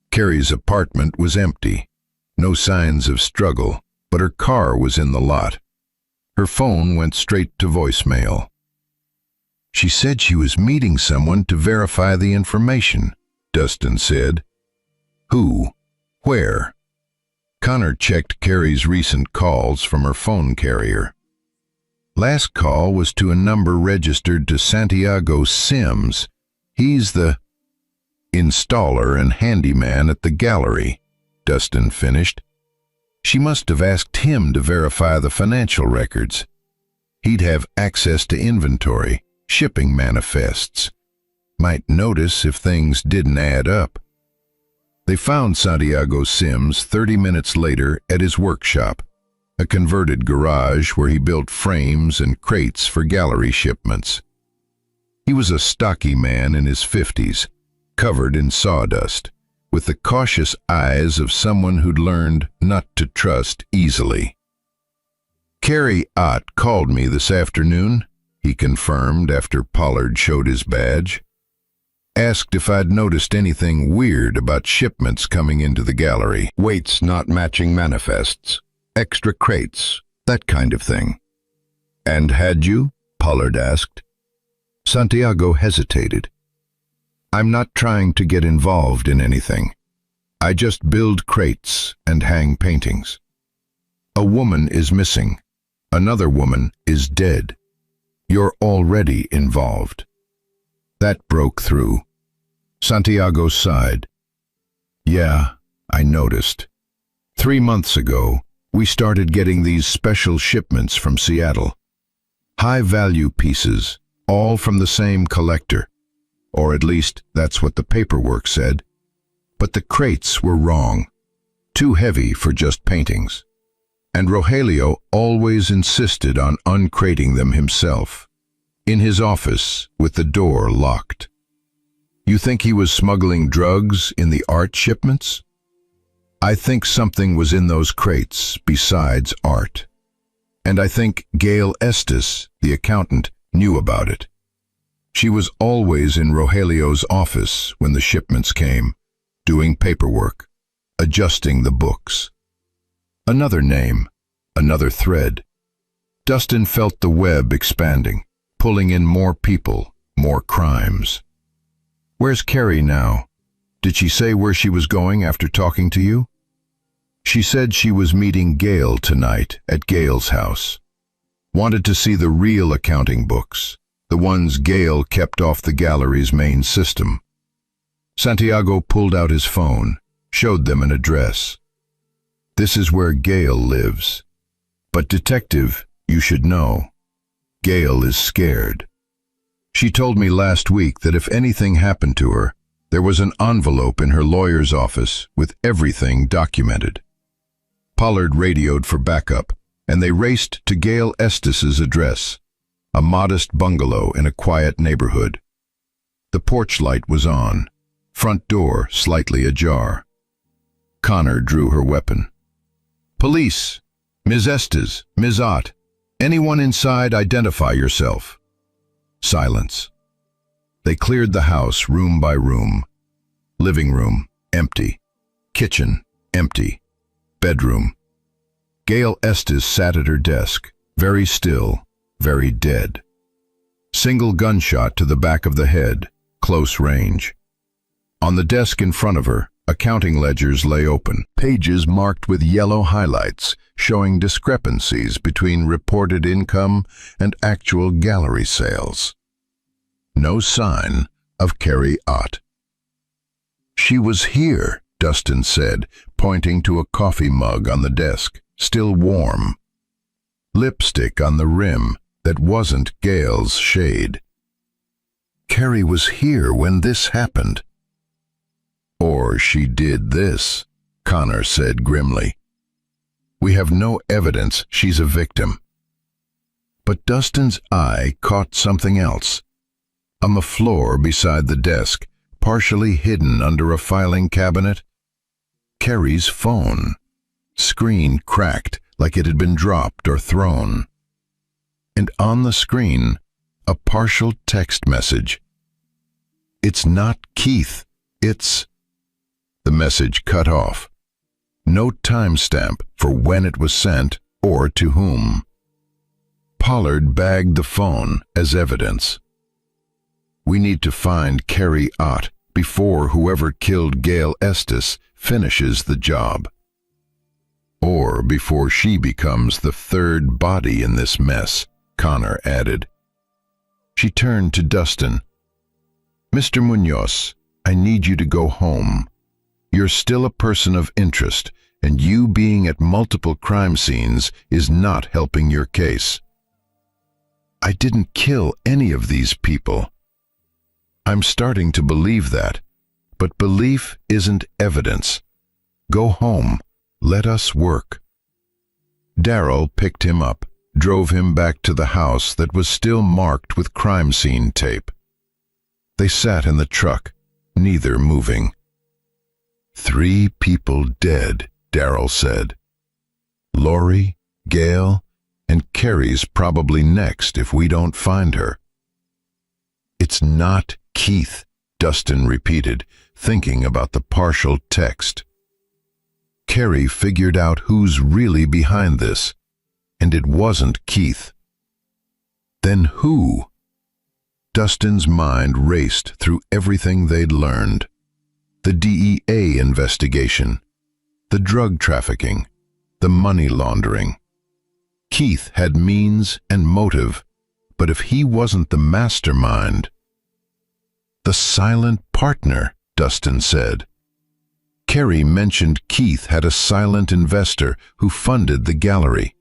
Carrie's apartment was empty. No signs of struggle, but her car was in the lot. Her phone went straight to voicemail. She said she was meeting someone to verify the information, Dustin said. Who? Where? Connor checked Carrie's recent calls from her phone carrier. Last call was to a number registered to Santiago Sims. He's the installer and handyman at the gallery, Dustin finished. She must have asked him to verify the financial records. He'd have access to inventory, shipping manifests. Might notice if things didn't add up. They found Santiago Sims 30 minutes later at his workshop, a converted garage where he built frames and crates for gallery shipments. He was a stocky man in his 50s, covered in sawdust, with the cautious eyes of someone who'd learned not to trust easily. Carrie Ott called me this afternoon, he confirmed after Pollard showed his badge. Asked if I'd noticed anything weird about shipments coming into the gallery. Weights not matching manifests, extra crates, that kind of thing. And had you? Pollard asked. Santiago hesitated. I'm not trying to get involved in anything. I just build crates and hang paintings. A woman is missing. Another woman is dead. You're already involved. That broke through. Santiago sighed. Yeah, I noticed. 3 months ago, we started getting these special shipments from Seattle. High-value pieces, all from the same collector. Or at least that's what the paperwork said. But the crates were wrong. Too heavy for just paintings. And Rogelio always insisted on uncrating them himself. In his office, with the door locked. You think he was smuggling drugs in the art shipments? I think something was in those crates besides art. And I think Gail Estes, the accountant, knew about it. She was always in Rogelio's office when the shipments came, doing paperwork, adjusting the books. Another name, another thread. Dustin felt the web expanding, pulling in more people, more crimes. Where's Carrie now? Did she say where she was going after talking to you? She said she was meeting Gail tonight at Gail's house. Wanted to see the real accounting books, the ones Gail kept off the gallery's main system. Santiago pulled out his phone, showed them an address. This is where Gail lives. But detective, you should know. Gail is scared. She told me last week that if anything happened to her, there was an envelope in her lawyer's office with everything documented. Pollard radioed for backup, and they raced to Gail Estes's address, a modest bungalow in a quiet neighborhood. The porch light was on, front door slightly ajar. Connor drew her weapon. Police! Ms. Estes, Ms. Ott. Anyone inside, identify yourself. Silence. They cleared the house room by room. Living room, empty. Kitchen, empty. Bedroom. Gail Estes sat at her desk, very still, very dead. Single gunshot to the back of the head, close range. On the desk in front of her, accounting ledgers lay open, pages marked with yellow highlights, showing discrepancies between reported income and actual gallery sales. No sign of Carrie Ott. She was here, Dustin said, pointing to a coffee mug on the desk, still warm. Lipstick on the rim that wasn't Gail's shade. Carrie was here when this happened. Or she did this, Connor said grimly. We have no evidence she's a victim. But Dustin's eye caught something else. On the floor beside the desk, partially hidden under a filing cabinet, Carrie's phone. Screen cracked like it had been dropped or thrown. And on the screen, a partial text message. It's not Keith, it's... The message cut off. No timestamp for when it was sent or to whom. Pollard bagged the phone as evidence. We need to find Carrie Ott before whoever killed Gail Estes finishes the job. Or before she becomes the third body in this mess, Connor added. She turned to Dustin. Mr. Munoz, I need you to go home. You're still a person of interest, and you being at multiple crime scenes is not helping your case. I didn't kill any of these people. I'm starting to believe that, but belief isn't evidence. Go home. Let us work. Darrell picked him up, drove him back to the house that was still marked with crime scene tape. They sat in the truck, neither moving. 3 people dead, Darrell said. Lori, Gail, and Carrie's probably next if we don't find her. It's not Keith, Dustin repeated, thinking about the partial text. Carrie figured out who's really behind this, and it wasn't Keith. Then who? Dustin's mind raced through everything they'd learned. The DEA investigation, the drug trafficking, the money laundering. Keith had means and motive, but if he wasn't the mastermind... The silent partner, Dustin said. Carrie mentioned Keith had a silent investor who funded the gallery.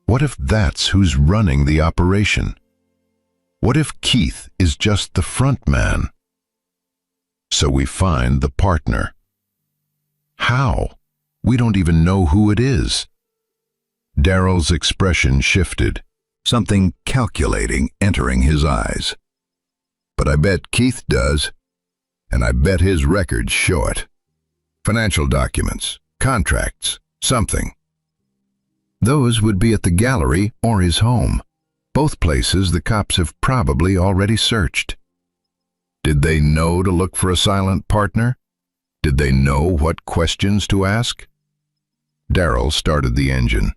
What if that's who's running the operation? What if Keith is just the front man? So we find the partner. How? We don't even know who it is. Darrell's expression shifted, something calculating entering his eyes. But I bet Keith does, and I bet his records show it. Financial documents, contracts, something. Those would be at the gallery or his home, both places the cops have probably already searched. Did they know to look for a silent partner? Did they know what questions to ask? Darrell started the engine.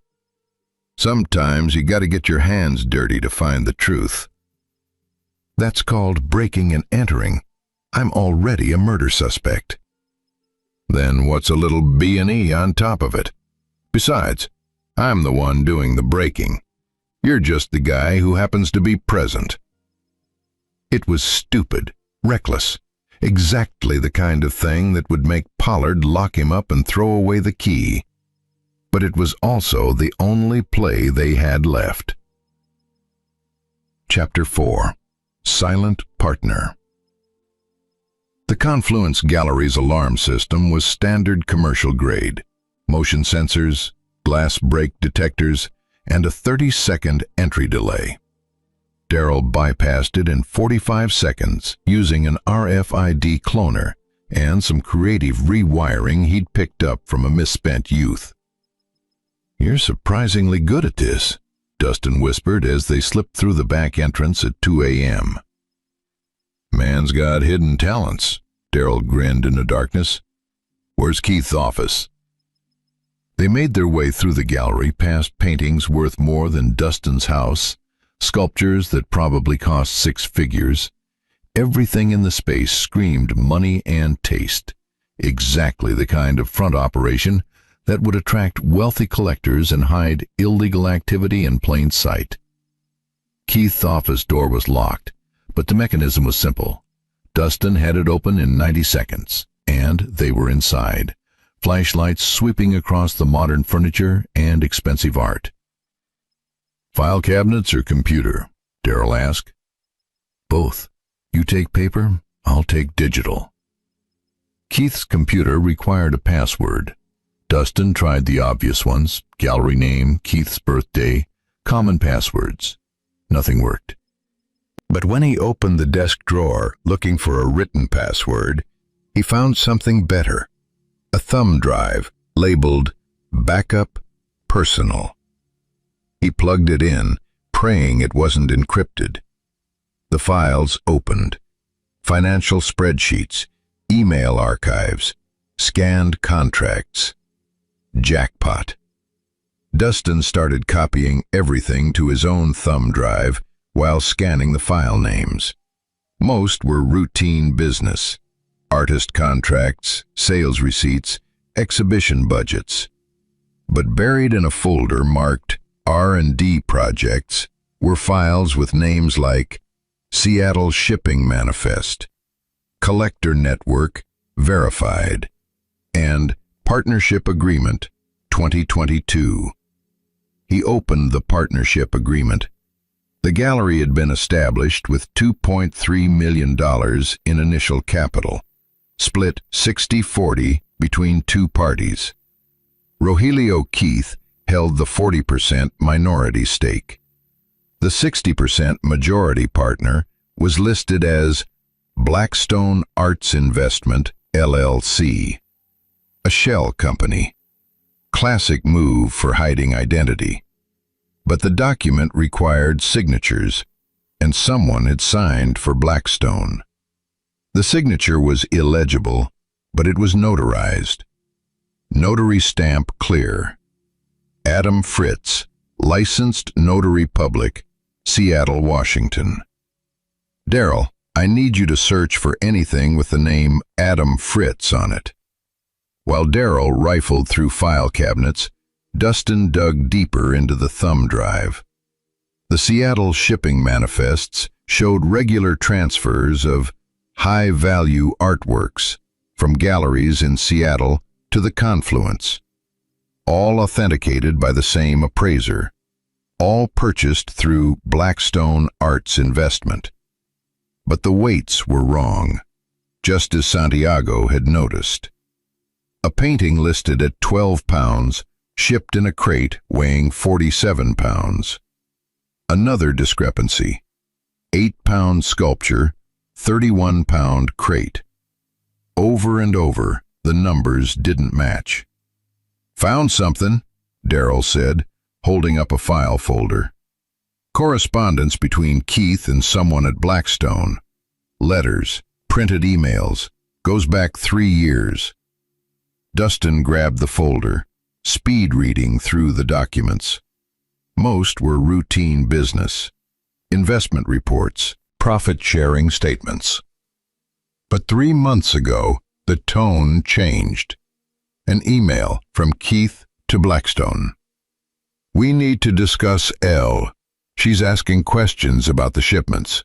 Sometimes you gotta get your hands dirty to find the truth. That's called breaking and entering. I'm already a murder suspect. Then what's a little B&E on top of it? Besides, I'm the one doing the breaking. You're just the guy who happens to be present. It was stupid, reckless, exactly the kind of thing that would make Pollard lock him up and throw away the key. But it was also the only play they had left. Chapter 4. Silent Partner. The Confluence Gallery's alarm system was standard commercial grade. Motion sensors, glass break detectors, and a 30-second entry delay. Darrell bypassed it in 45 seconds using an RFID cloner and some creative rewiring he'd picked up from a misspent youth. "You're surprisingly good at this," Dustin whispered as they slipped through the back entrance at 2 a.m. "Man's got hidden talents," Darrell grinned in the darkness. "Where's Keith's office?" They made their way through the gallery past paintings worth more than Dustin's house, sculptures that probably cost 6 figures. Everything in the space screamed money and taste, exactly the kind of front operation that would attract wealthy collectors and hide illegal activity in plain sight. Keith's office door was locked, but the mechanism was simple. Dustin had it open in 90 seconds, and they were inside, flashlights sweeping across the modern furniture and expensive art. "File cabinets or computer?" Darrell asked. "Both. You take paper, I'll take digital." Keith's computer required a password. Dustin tried the obvious ones: gallery name, Keith's birthday, common passwords. Nothing worked. But when he opened the desk drawer looking for a written password, he found something better. A thumb drive labeled Backup Personal. He plugged it in, praying it wasn't encrypted. The files opened. Financial spreadsheets, email archives, scanned contracts. Jackpot. Dustin started copying everything to his own thumb drive while scanning the file names. Most were routine business: artist contracts, sales receipts, exhibition budgets. But buried in a folder marked R&D projects were files with names like Seattle Shipping Manifest, Collector Network Verified, and Partnership Agreement 2022. He opened the partnership agreement. The gallery had been established with $2.3 million in initial capital, split 60-40 between two parties. Rogelio Keith held the 40% minority stake. The 60% majority partner was listed as Blackstone Arts Investment, LLC, a shell company. Classic move for hiding identity. But the document required signatures, and someone had signed for Blackstone. The signature was illegible, but it was notarized. Notary stamp clear. Adam Fritz, licensed notary public, Seattle, Washington. Daryl, I need you to search for anything with the name Adam Fritz on it. While Daryl rifled through file cabinets, Dustin dug deeper into the thumb drive. The Seattle shipping manifests showed regular transfers of high-value artworks from galleries in Seattle to the Confluence, all authenticated by the same appraiser, all purchased through Blackstone Arts Investment. But the weights were wrong, just as Santiago had noticed. A painting listed at 12 pounds, shipped in a crate weighing 47 pounds. Another discrepancy. 8-pound sculpture, 31-pound crate. Over and over, the numbers didn't match. Found something, Daryl said, holding up a file folder. Correspondence between Keith and someone at Blackstone. Letters, printed emails, goes back 3 years. Dustin grabbed the folder, speed reading through the documents. Most were routine business, investment reports, profit-sharing statements. But 3 months ago, the tone changed. An email from Keith to Blackstone. We need to discuss Elle. She's asking questions about the shipments.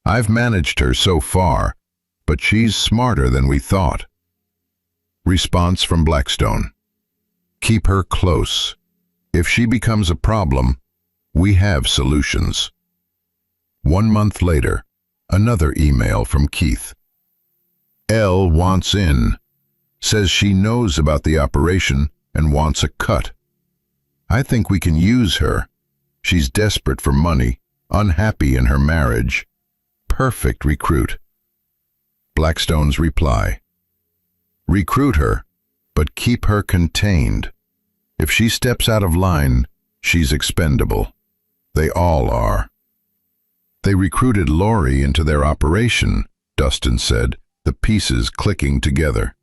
I've managed her so far, but she's smarter than we thought. Response from Blackstone. Keep her close. If she becomes a problem, we have solutions. 1 month later, another email from Keith. Elle wants in, says she knows about the operation and wants a cut. I think we can use her. She's desperate for money, unhappy in her marriage. Perfect recruit. Blackstone's reply. Recruit her, but keep her contained. If she steps out of line, she's expendable. They all are. They recruited Lori into their operation, Dustin said, the pieces clicking together.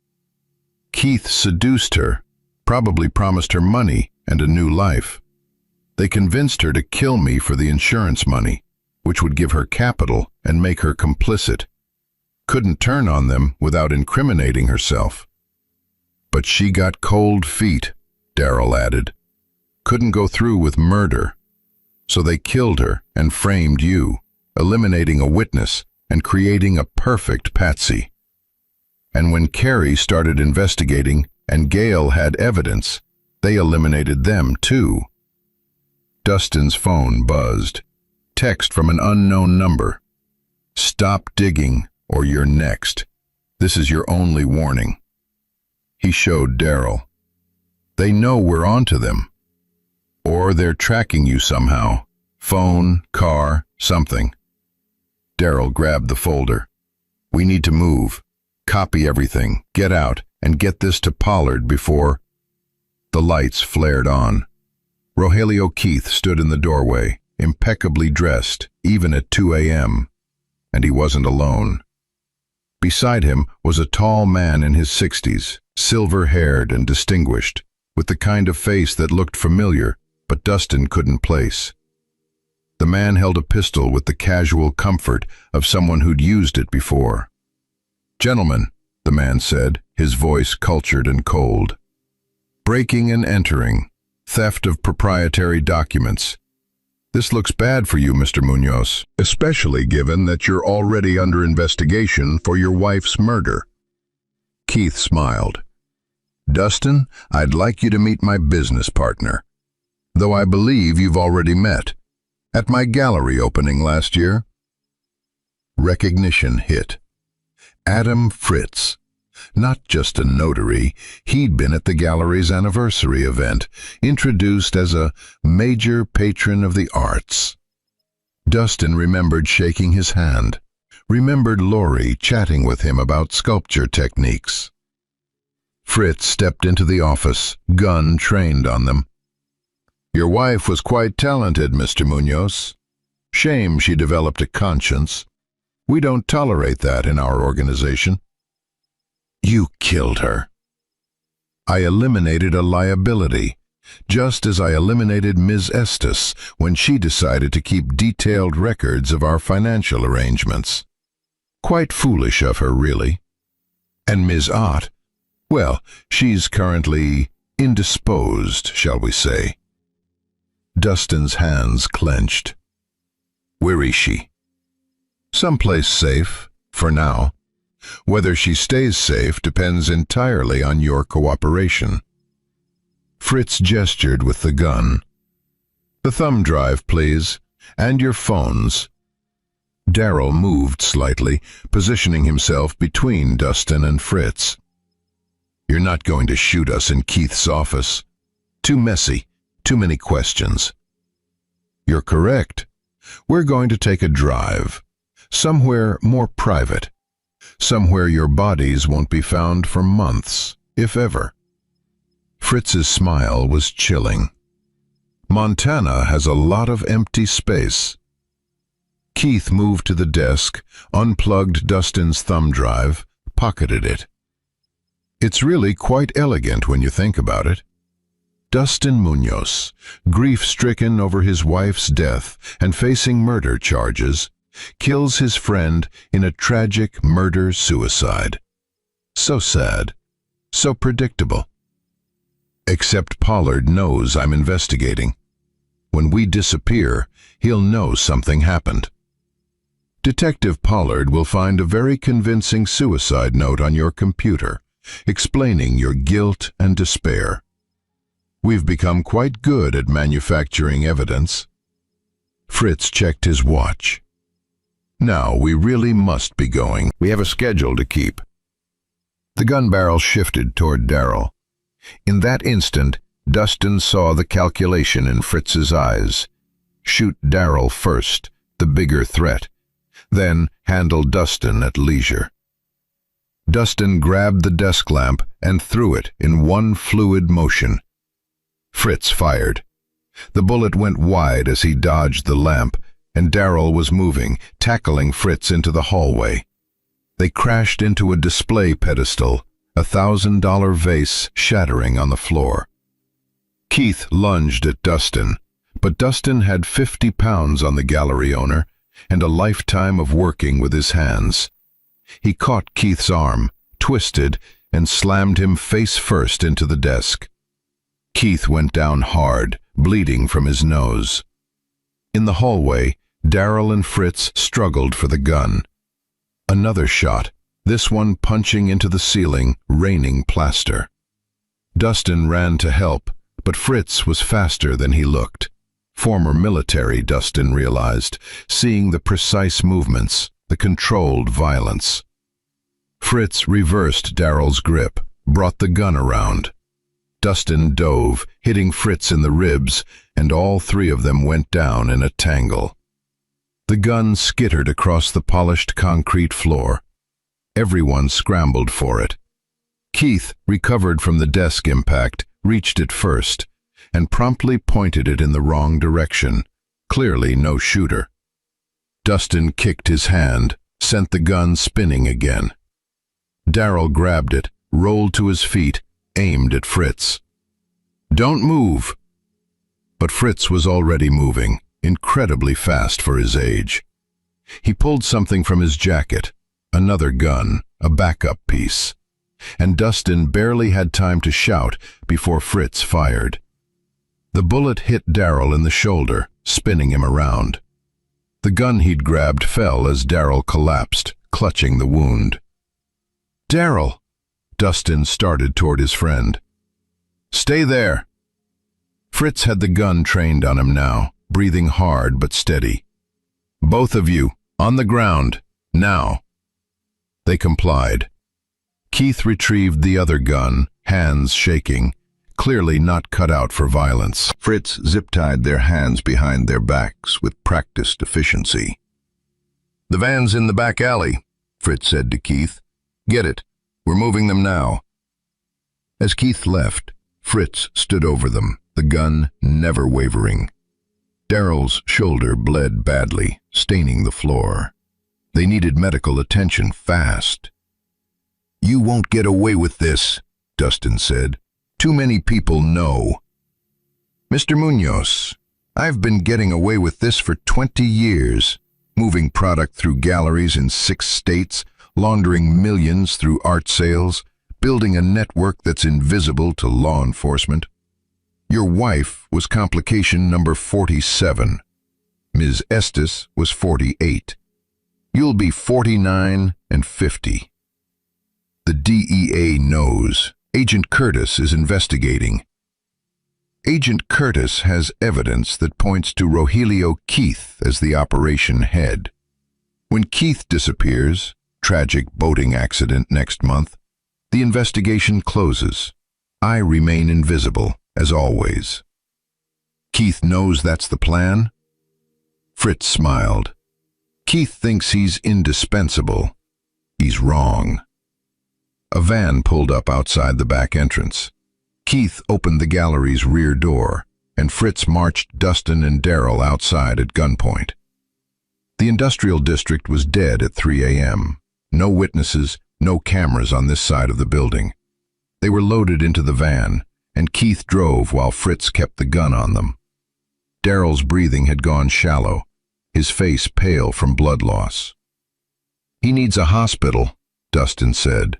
Keith seduced her, probably promised her money and a new life. They convinced her to kill me for the insurance money, which would give her capital and make her complicit. Couldn't turn on them without incriminating herself. But she got cold feet, Daryl added. Couldn't go through with murder. So they killed her and framed you, eliminating a witness and creating a perfect patsy. And when Carrie started investigating and Gail had evidence, they eliminated them too. Dustin's phone buzzed. Text from an unknown number. Stop digging or you're next. This is your only warning. He showed Daryl. They know we're onto them. Or they're tracking you somehow. Phone, car, something. Daryl grabbed the folder. We need to move. Copy everything, get out, and get this to Pollard before... The lights flared on. Rogelio Keith stood in the doorway, impeccably dressed, even at 2 a.m. And he wasn't alone. Beside him was a tall man in his 60s, silver-haired and distinguished, with the kind of face that looked familiar, but Dustin couldn't place. The man held a pistol with the casual comfort of someone who'd used it before. Gentlemen, the man said, his voice cultured and cold. Breaking and entering. Theft of proprietary documents. This looks bad for you, Mr. Munoz, especially given that you're already under investigation for your wife's murder. Keith smiled. Dustin, I'd like you to meet my business partner, though I believe you've already met, at my gallery opening last year. Recognition hit. Adam Fritz. Not just a notary, he'd been at the gallery's anniversary event, introduced as a major patron of the arts. Dustin remembered shaking his hand, remembered Lori chatting with him about sculpture techniques. Fritz stepped into the office, gun trained on them. Your wife was quite talented, Mr. Munoz. Shame she developed a conscience. We don't tolerate that in our organization. You killed her. I eliminated a liability, just as I eliminated Ms. Estes when she decided to keep detailed records of our financial arrangements. Quite foolish of her, really. And Ms. Ott, well, she's currently indisposed, shall we say. Dustin's hands clenched. Where is she? Someplace safe, for now. Whether she stays safe depends entirely on your cooperation. Fritz gestured with the gun. The thumb drive, please, and your phones. Darrell moved slightly, positioning himself between Dustin and Fritz. You're not going to shoot us in Keith's office. Too messy, too many questions. You're correct. We're going to take a drive. Somewhere more private. Somewhere your bodies won't be found for months, if ever. Fritz's smile was chilling. Montana has a lot of empty space. Keith moved to the desk, unplugged Dustin's thumb drive, pocketed it. It's really quite elegant when you think about it. Dustin Munoz, grief-stricken over his wife's death and facing murder charges, kills his friend in a tragic murder-suicide. So sad, so predictable. Except Pollard knows I'm investigating. When we disappear, he'll know something happened. Detective Pollard will find a very convincing suicide note on your computer, explaining your guilt and despair. We've become quite good at manufacturing evidence. Fritz checked his watch. Now we really must be going. We have a schedule to keep. The gun barrel shifted toward Darrell. In that instant, Dustin saw the calculation in Fritz's eyes. Shoot Darrell first, the bigger threat. Then handle Dustin at leisure. Dustin grabbed the desk lamp and threw it in one fluid motion. Fritz fired. The bullet went wide as he dodged the lamp, and Darrell was moving, tackling Fritz into the hallway. They crashed into a display pedestal, a $1,000 vase shattering on the floor. Keith lunged at Dustin, but Dustin had 50 pounds on the gallery owner and a lifetime of working with his hands. He caught Keith's arm, twisted, and slammed him face first into the desk. Keith went down hard, bleeding from his nose. In the hallway, Darrell and Fritz struggled for the gun. Another shot, this one punching into the ceiling, raining plaster. Dustin ran to help, but Fritz was faster than he looked. Former military, Dustin realized, seeing the precise movements, the controlled violence. Fritz reversed Darrell's grip, brought the gun around. Dustin dove, hitting Fritz in the ribs, and all three of them went down in a tangle. The gun skittered across the polished concrete floor. Everyone scrambled for it. Keith, recovered from the desk impact, reached it first, and promptly pointed it in the wrong direction. Clearly no shooter. Dustin kicked his hand, sent the gun spinning again. Darrell grabbed it, rolled to his feet, aimed at Fritz. Don't move! But Fritz was already moving, incredibly fast for his age. He pulled something from his jacket, another gun, a backup piece, and Dustin barely had time to shout before Fritz fired. The bullet hit Daryl in the shoulder, spinning him around. The gun he'd grabbed fell as Daryl collapsed, clutching the wound. "Daryl!" Dustin started toward his friend. "Stay there!" Fritz had the gun trained on him now, breathing hard but steady. "Both of you, on the ground, now!" They complied. Keith retrieved the other gun, hands shaking, clearly not cut out for violence. Fritz zip-tied their hands behind their backs with practiced efficiency. "The van's in the back alley," Fritz said to Keith. "Get it. We're moving them now." As Keith left, Fritz stood over them, the gun never wavering. Daryl's shoulder bled badly, staining the floor. They needed medical attention fast. "You won't get away with this," Dustin said. "Too many people know." "Mr. Munoz, I've been getting away with this for 20 years, moving product through galleries in 6 states, laundering millions through art sales, building a network that's invisible to law enforcement. Your wife was complication number 47. Ms. Estes was 48. You'll be 49 and 50. The DEA knows. Agent Curtis is investigating. Agent Curtis has evidence that points to Rogelio Keith as the operation head. When Keith disappears, tragic boating accident next month, the investigation closes. I remain invisible, as always. Keith knows that's the plan? Fritz smiled. Keith thinks he's indispensable. He's wrong. A van pulled up outside the back entrance. Keith opened the gallery's rear door, and Fritz marched Dustin and Daryl outside at gunpoint. The industrial district was dead at 3 a.m. No witnesses, no cameras on this side of the building. They were loaded into the van, and Keith drove while Fritz kept the gun on them. Daryl's breathing had gone shallow, his face pale from blood loss. "He needs a hospital," Dustin said.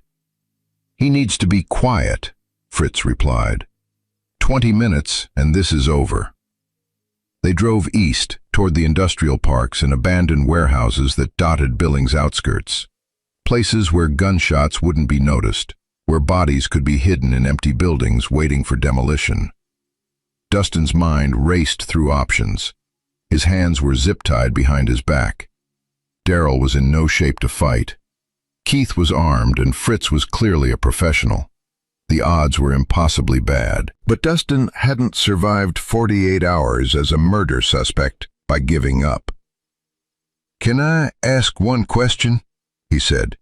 "He needs to be quiet," Fritz replied. 20 minutes and this is over." They drove east toward the industrial parks and abandoned warehouses that dotted Billings' outskirts. Places where gunshots wouldn't be noticed, where bodies could be hidden in empty buildings waiting for demolition. Dustin's mind raced through options. His hands were zip-tied behind his back. Daryl was in no shape to fight. Keith was armed and Fritz was clearly a professional. The odds were impossibly bad. But Dustin hadn't survived 48 hours as a murder suspect by giving up. "Can I ask one question?" he said.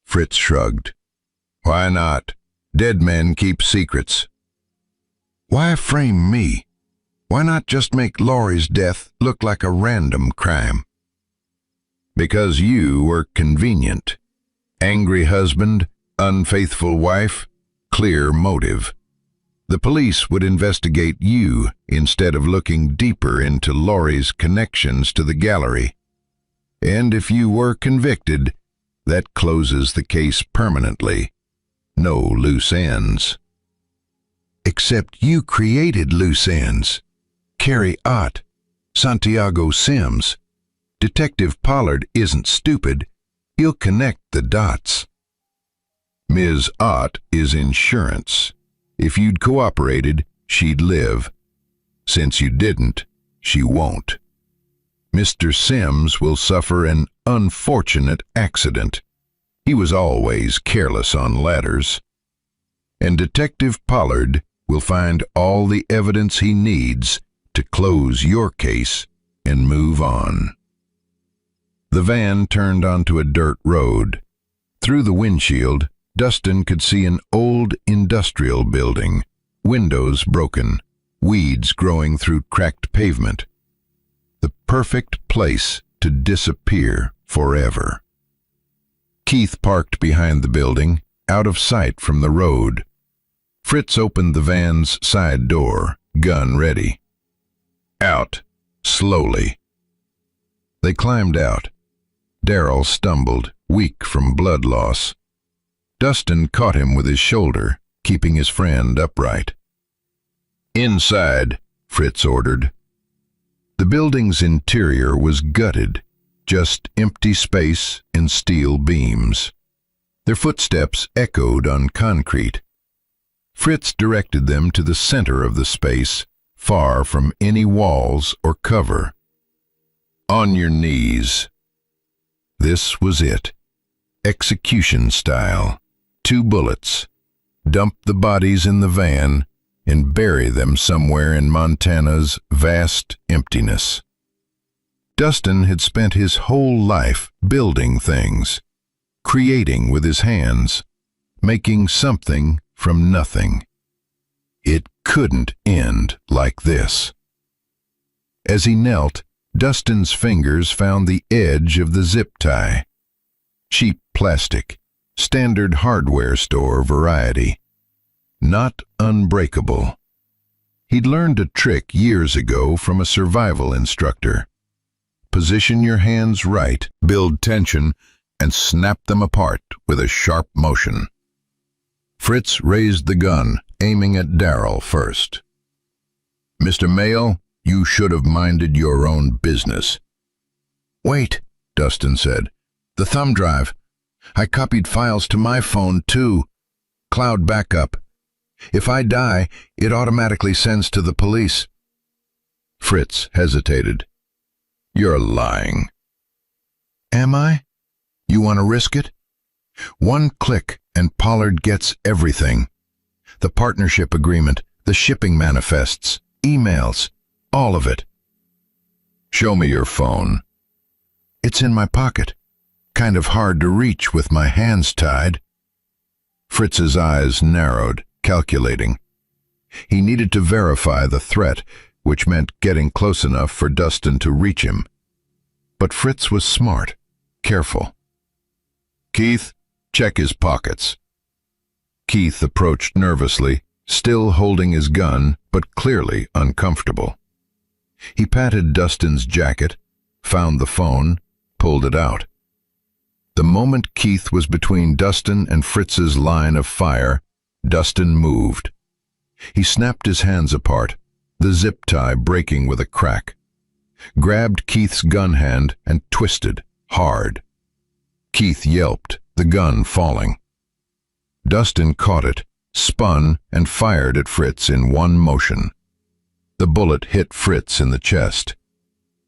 Fritz shrugged. "Why not? Dead men keep secrets." "Why frame me? Why not just make Laurie's death look like a random crime?" "Because you were convenient. Angry husband, unfaithful wife, clear motive. The police would investigate you instead of looking deeper into Laurie's connections to the gallery. And if you were convicted, that closes the case permanently. No loose ends." "Except you created loose ends. Carrie Ott, Santiago Sims. Detective Pollard isn't stupid. He'll connect the dots." "Ms. Ott is insurance. If you'd cooperated, she'd live. Since you didn't, she won't. Mr. Sims will suffer an unfortunate accident. He was always careless on ladders. And Detective Pollard will find all the evidence he needs to close your case and move on." The van turned onto a dirt road. Through the windshield, Dustin could see an old industrial building, windows broken, weeds growing through cracked pavement. The perfect place to disappear forever. Keith parked behind the building, out of sight from the road. Fritz opened the van's side door, gun ready. "Out, slowly." They climbed out. Daryl stumbled, weak from blood loss. Dustin caught him with his shoulder, keeping his friend upright. "Inside," Fritz ordered. The building's interior was gutted, just empty space and steel beams. Their footsteps echoed on concrete. Fritz directed them to the center of the space, far from any walls or cover. "On your knees." This was it. Execution style. 2 bullets. Dump the bodies in the van and bury them somewhere in Montana's vast emptiness. Dustin had spent his whole life building things, creating with his hands, making something from nothing. It couldn't end like this. As he knelt, Dustin's fingers found the edge of the zip tie. Cheap plastic, standard hardware store variety. Not unbreakable. He'd learned a trick years ago from a survival instructor. Position your hands right, build tension, and snap them apart with a sharp motion. Fritz raised the gun, aiming at Darrell first. "Mr. Mayo, you should have minded your own business." "Wait," Dustin said. "The thumb drive. I copied files to my phone, too. Cloud backup. If I die, it automatically sends to the police." Fritz hesitated. "You're lying." "Am I? You want to risk it? 1 click and Pollard gets everything. The partnership agreement, the shipping manifests, emails, all of it." "Show me your phone." "It's in my pocket. Kind of hard to reach with my hands tied." Fritz's eyes narrowed, calculating. He needed to verify the threat, which meant getting close enough for Dustin to reach him. But Fritz was smart, careful. "Keith, check his pockets." Keith approached nervously, still holding his gun, but clearly uncomfortable. He patted Dustin's jacket, found the phone, pulled it out. The moment Keith was between Dustin and Fritz's line of fire, Dustin moved. He snapped his hands apart, the zip tie breaking with a crack, grabbed Keith's gun hand and twisted, hard. Keith yelped, the gun falling. Dustin caught it, spun, and fired at Fritz in one motion. The bullet hit Fritz in the chest.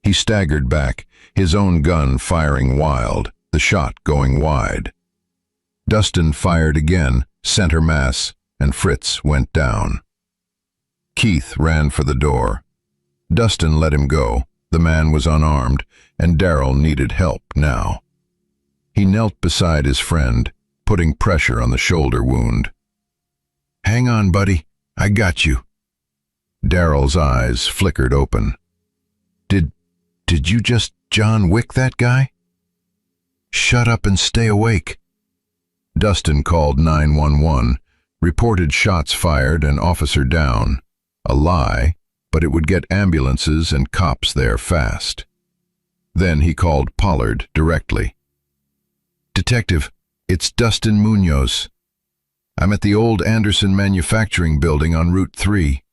He staggered back, his own gun firing wild, the shot going wide. Dustin fired again, center mass, and Fritz went down. Keith ran for the door. Dustin let him go. The man was unarmed, and Darrell needed help now. He knelt beside his friend, putting pressure on the shoulder wound. "Hang on, buddy. I got you." Darrell's eyes flickered open. Did you just John Wick that guy?" "Shut up and stay awake." Dustin called 911, reported shots fired and officer down. A lie, but it would get ambulances and cops there fast. Then he called Pollard directly. "Detective, it's Dustin Munoz. I'm at the old Anderson Manufacturing Building on Route 3.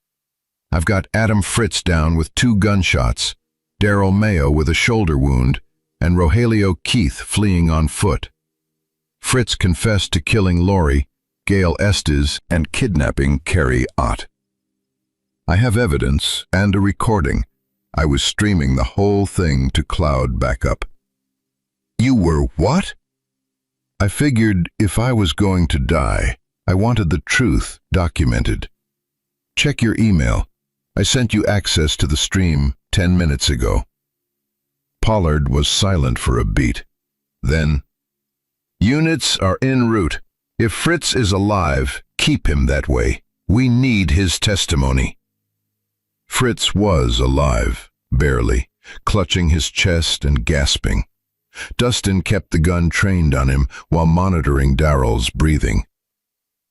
I've got Adam Fritz down with 2 gunshots, Darrell Mayo with a shoulder wound, and Rogelio Keith fleeing on foot. Fritz confessed to killing Lori, Gail Estes, and kidnapping Carrie Ott. I have evidence and a recording. I was streaming the whole thing to cloud backup." "You were what?" "I figured if I was going to die, I wanted the truth documented. Check your email. I sent you access to the stream 10 minutes ago." Pollard was silent for a beat. Then, "Units are en route. If Fritz is alive, keep him that way. We need his testimony." Fritz was alive, barely, clutching his chest and gasping. Dustin kept the gun trained on him while monitoring Darrell's breathing.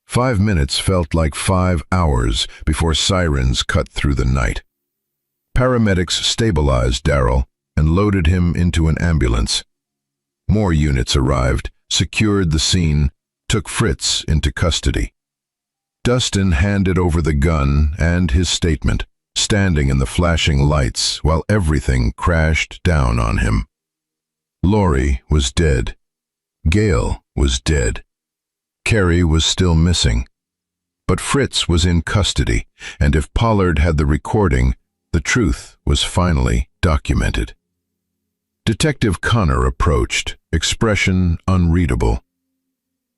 5 minutes felt like 5 hours before sirens cut through the night. Paramedics stabilized Darrell and loaded him into an ambulance. More units arrived, secured the scene, took Fritz into custody. Dustin handed over the gun and his statement, standing in the flashing lights while everything crashed down on him. Lori was dead. Gail was dead. Carrie was still missing. But Fritz was in custody, and if Pollard had the recording, the truth was finally documented. Detective Connor approached, expression unreadable.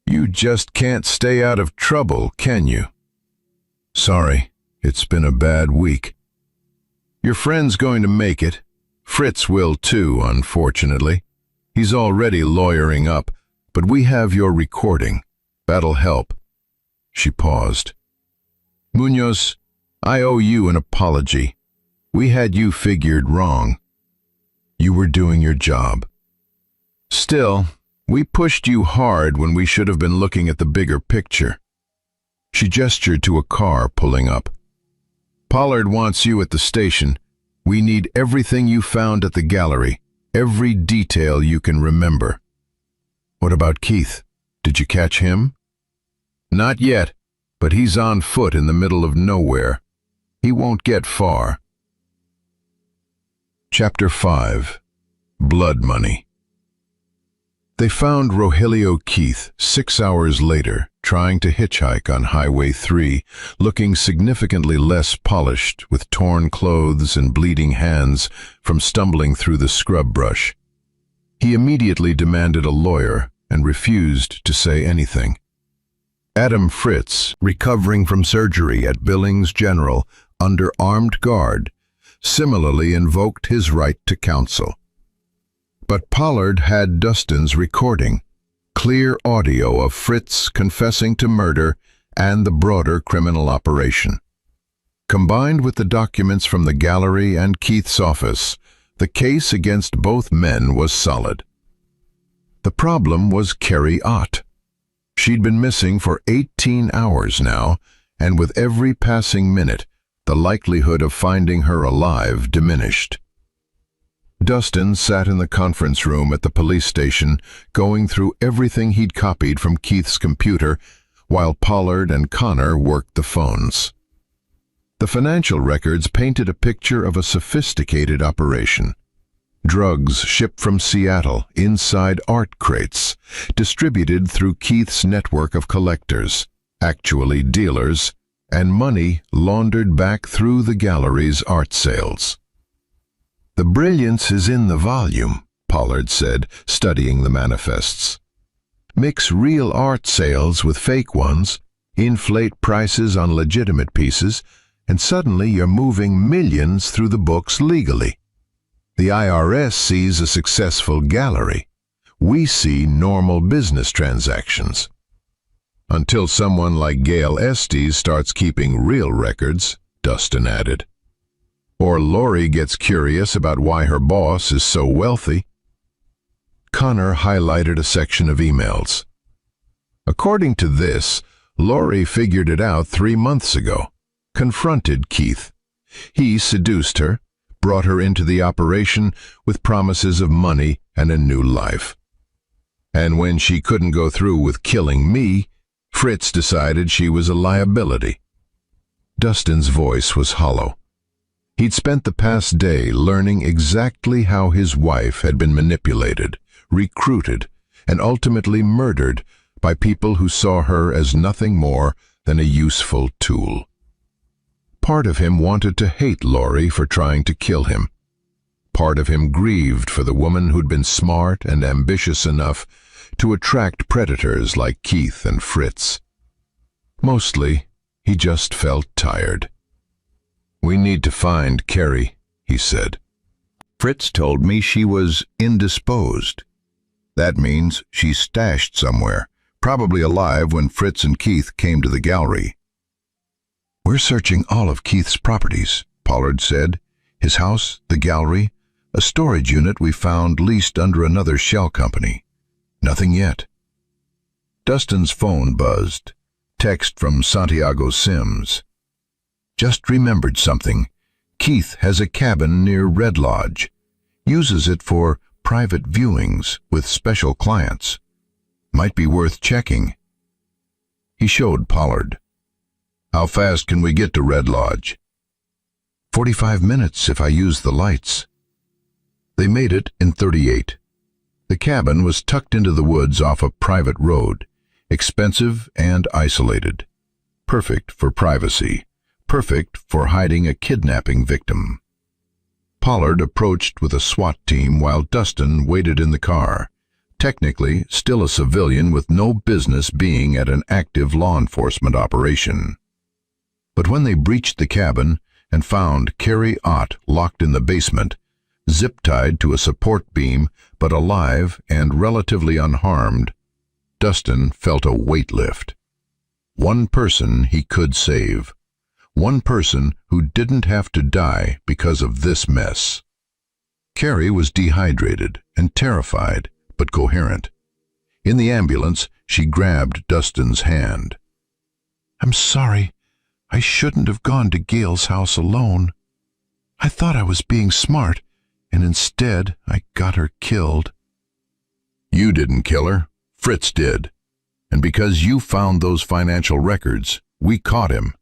"You just can't stay out of trouble, can you?" "Sorry, it's been a bad week." "Your friend's going to make it. Fritz will too, unfortunately. He's already lawyering up, but we have your recording. That'll help." She paused. "Munoz, I owe you an apology. We had you figured wrong. You were doing your job. Still, we pushed you hard when we should have been looking at the bigger picture." She gestured to a car pulling up. "Pollard wants you at the station. We need everything you found at the gallery, every detail you can remember." "What about Keith? Did you catch him?" "Not yet, but he's on foot in the middle of nowhere. He won't get far." Chapter 5. Blood Money. They found Rogelio Keith 6 hours later, trying to hitchhike on Highway 3, looking significantly less polished, with torn clothes and bleeding hands from stumbling through the scrub brush. He immediately demanded a lawyer and refused to say anything. Adam Fritz, recovering from surgery at Billings General under armed guard, similarly invoked his right to counsel. But Pollard had Dustin's recording, clear audio of Fritz confessing to murder and the broader criminal operation. Combined with the documents from the gallery and Keith's office, the case against both men was solid. The problem was Carrie Ott. She'd been missing for 18 hours now, and with every passing minute, the likelihood of finding her alive diminished. Dustin sat in the conference room at the police station, going through everything he'd copied from Keith's computer, while Pollard and Connor worked the phones. The financial records painted a picture of a sophisticated operation. Drugs shipped from Seattle inside art crates, distributed through Keith's network of collectors, actually dealers, and money laundered back through the gallery's art sales. "The brilliance is in the volume," Pollard said, studying the manifests. "Mix real art sales with fake ones, inflate prices on legitimate pieces, and suddenly you're moving millions through the books legally. The IRS sees a successful gallery. We see normal business transactions. Until someone like Gail Estes starts keeping real records," Dustin added. "Or Lori gets curious about why her boss is so wealthy." Connor highlighted a section of emails. "According to this, Lori figured it out 3 months ago, confronted Keith. He seduced her, brought her into the operation with promises of money and a new life. And when she couldn't go through with killing me, Fritz decided she was a liability." Dustin's voice was hollow. He'd spent the past day learning exactly how his wife had been manipulated, recruited, and ultimately murdered by people who saw her as nothing more than a useful tool. Part of him wanted to hate Lori for trying to kill him. Part of him grieved for the woman who'd been smart and ambitious enough to attract predators like Keith and Fritz. Mostly, he just felt tired. "We need to find Carrie," he said. "Fritz told me she was indisposed. That means she's stashed somewhere, probably alive when Fritz and Keith came to the gallery." "We're searching all of Keith's properties," Pollard said. "His house, the gallery, a storage unit we found leased under another shell company. Nothing yet." Dustin's phone buzzed. Text from Santiago Sims. "Just remembered something. Keith has a cabin near Red Lodge. Uses it for private viewings with special clients. Might be worth checking. He showed Pollard. "How fast can we get to Red Lodge?" 45 minutes if I use the lights." They made it in 38. The cabin was tucked into the woods off a private road, expensive and isolated. Perfect for privacy, perfect for hiding a kidnapping victim. Pollard approached with a SWAT team while Dustin waited in the car, technically still a civilian with no business being at an active law enforcement operation. But when they breached the cabin and found Carrie Ott locked in the basement, zip-tied to a support beam but alive and relatively unharmed, Dustin felt a weight lift. One person he could save. One person who didn't have to die because of this mess. Carrie was dehydrated and terrified, but coherent. In the ambulance, she grabbed Dustin's hand. "I'm sorry. I shouldn't have gone to Gail's house alone. I thought I was being smart, and instead I got her killed." "You didn't kill her. Fritz did. And because you found those financial records, we caught him."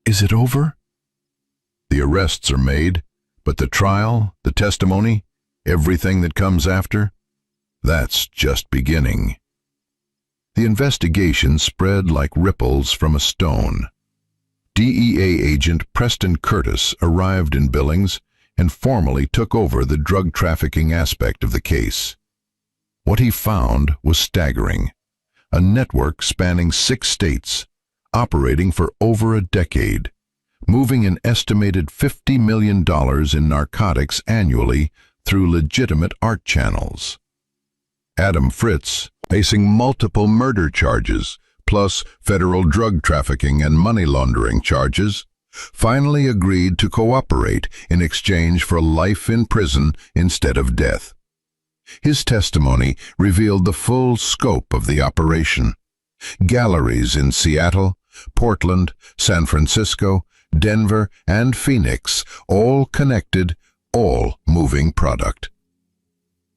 "Is it over?" "The arrests are made, but the trial, the testimony, everything that comes after, that's just beginning." The investigation spread like ripples from a stone. DEA agent Preston Curtis arrived in Billings and formally took over the drug trafficking aspect of the case. What he found was staggering. A network spanning 6 states, operating for over a decade, moving an estimated $50 million in narcotics annually through legitimate art channels. Adam Fritz, facing multiple murder charges, plus federal drug trafficking and money laundering charges, finally agreed to cooperate in exchange for life in prison instead of death. His testimony revealed the full scope of the operation. Galleries in Seattle, Portland, San Francisco, Denver, and Phoenix, all connected, all moving product.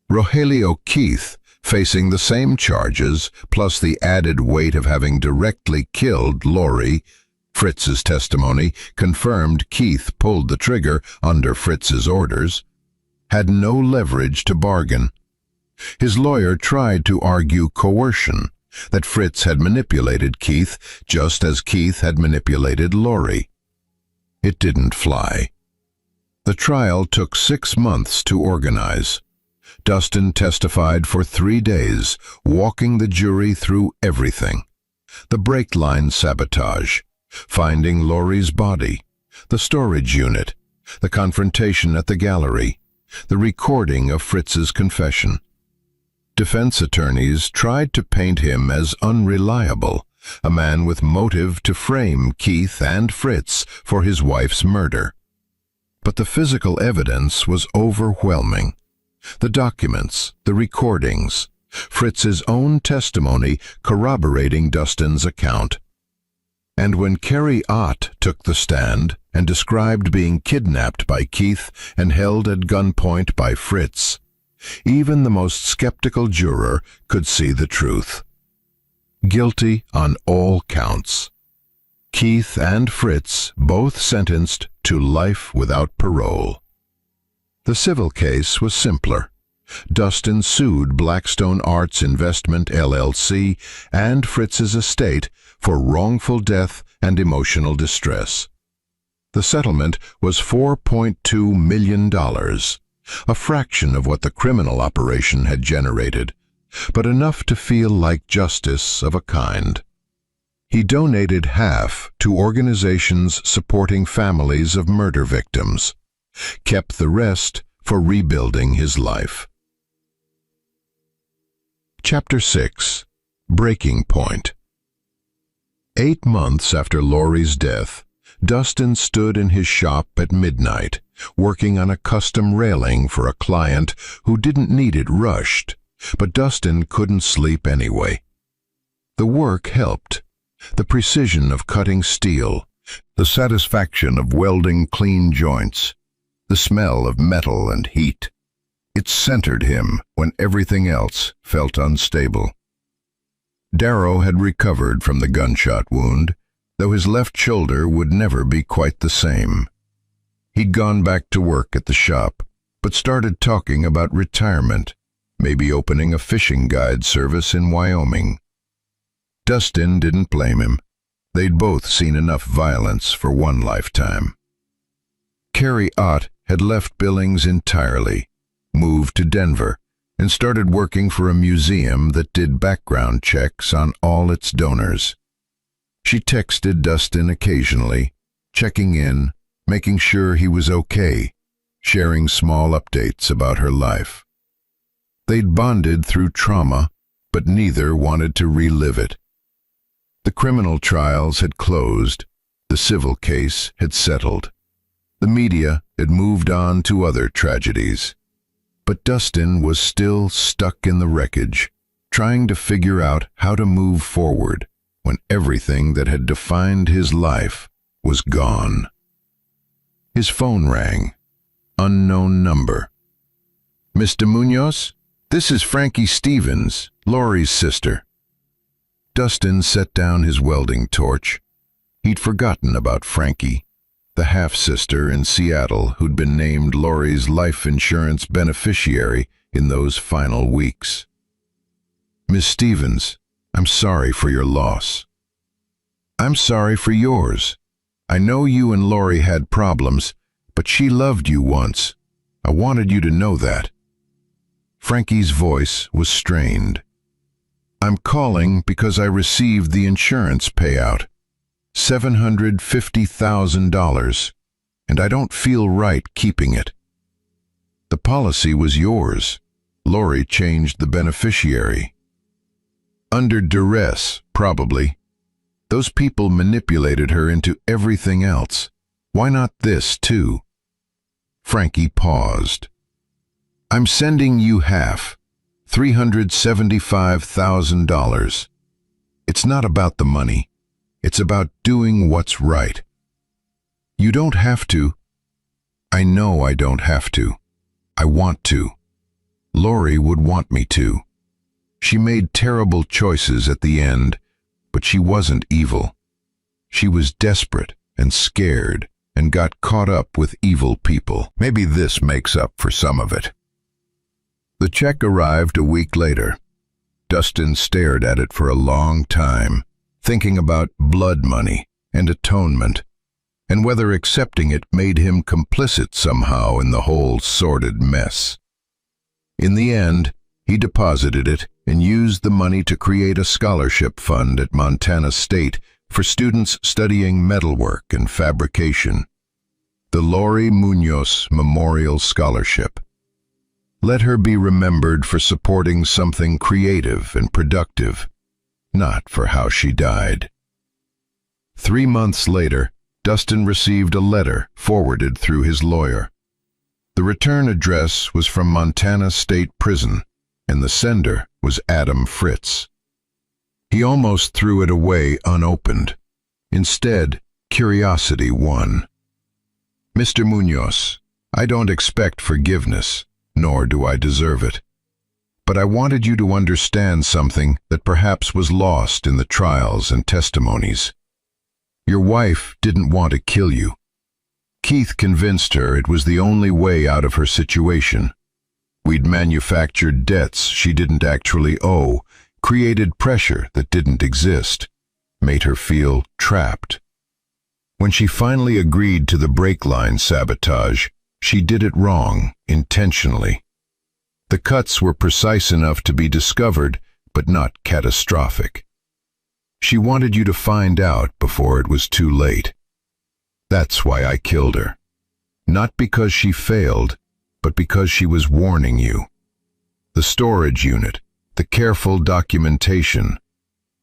Rogelio Keith, facing the same charges, plus the added weight of having directly killed Lori. Fritz's testimony confirmed Keith pulled the trigger under Fritz's orders, had no leverage to bargain. His lawyer tried to argue coercion, that Fritz had manipulated Keith just as Keith had manipulated Lori. It didn't fly. The trial took 6 months to organize. Dustin testified for 3 days, walking the jury through everything. The brake line sabotage, finding Lori's body, the storage unit, the confrontation at the gallery, the recording of Fritz's confession. Defense attorneys tried to paint him as unreliable, a man with motive to frame Keith and Fritz for his wife's murder. But the physical evidence was overwhelming. The documents, the recordings, Fritz's own testimony corroborating Dustin's account. And when Carrie Ott took the stand and described being kidnapped by Keith and held at gunpoint by Fritz, even the most skeptical juror could see the truth. Guilty on all counts. Keith and Fritz both sentenced to life without parole. The civil case was simpler. Dustin sued Blackstone Arts Investment LLC and Fritz's estate for wrongful death and emotional distress. The settlement was $4.2 million, a fraction of what the criminal operation had generated, but enough to feel like justice of a kind. He donated half to organizations supporting families of murder victims, kept the rest for rebuilding his life. Chapter 6. Breaking Point. 8 months after Lori's death, Dustin stood in his shop at midnight, working on a custom railing for a client who didn't need it rushed, but Dustin couldn't sleep anyway. The work helped. The precision of cutting steel, the satisfaction of welding clean joints, the smell of metal and heat. It centered him when everything else felt unstable. Darrow had recovered from the gunshot wound, though his left shoulder would never be quite the same. He'd gone back to work at the shop, but started talking about retirement, maybe opening a fishing guide service in Wyoming. Dustin didn't blame him. They'd both seen enough violence for one lifetime. Carrie Ott had left Billings entirely, moved to Denver, and started working for a museum that did background checks on all its donors. She texted Dustin occasionally, checking in, making sure he was okay, sharing small updates about her life. They'd bonded through trauma, but neither wanted to relive it. The criminal trials had closed, the civil case had settled. The media had moved on to other tragedies. But Dustin was still stuck in the wreckage, trying to figure out how to move forward when everything that had defined his life was gone. His phone rang. Unknown number. "Mr. Munoz? This is Frankie Stevens, Laurie's sister." Dustin set down his welding torch. He'd forgotten about Frankie, the half-sister in Seattle who'd been named Laurie's life insurance beneficiary in those final weeks. "Miss Stevens, I'm sorry for your loss." "I'm sorry for yours. I know you and Laurie had problems, but she loved you once. I wanted you to know that." Frankie's voice was strained. "I'm calling because I received the insurance payout. $750,000, and I don't feel right keeping it." "The policy was yours. Laurie changed the beneficiary." "Under duress, probably. Those people manipulated her into everything else. Why not this, too?" Frankie paused. "I'm sending you half, $375,000. It's not about the money. It's about doing what's right." "You don't have to." "I know I don't have to. I want to. Laurie would want me to. She made terrible choices at the end, but she wasn't evil. She was desperate and scared and got caught up with evil people. Maybe this makes up for some of it." The check arrived a week later. Dustin stared at it for a long time, thinking about blood money and atonement, and whether accepting it made him complicit somehow in the whole sordid mess. In the end, he deposited it and used the money to create a scholarship fund at Montana State for students studying metalwork and fabrication. The Laurie Munoz Memorial Scholarship. Let her be remembered for supporting something creative and productive, not for how she died. 3 months later, Dustin received a letter forwarded through his lawyer. The return address was from Montana State Prison, and the sender was Adam Fritz. He almost threw it away unopened. Instead, curiosity won. "Mr. Munoz, I don't expect forgiveness, nor do I deserve it. But I wanted you to understand something that perhaps was lost in the trials and testimonies. Your wife didn't want to kill you. Keith convinced her it was the only way out of her situation. We'd manufactured debts she didn't actually owe, created pressure that didn't exist, made her feel trapped. When she finally agreed to the brake line sabotage, she did it wrong, intentionally. The cuts were precise enough to be discovered, but not catastrophic. She wanted you to find out before it was too late. That's why I killed her. Not because she failed, but because she was warning you. The storage unit, the careful documentation,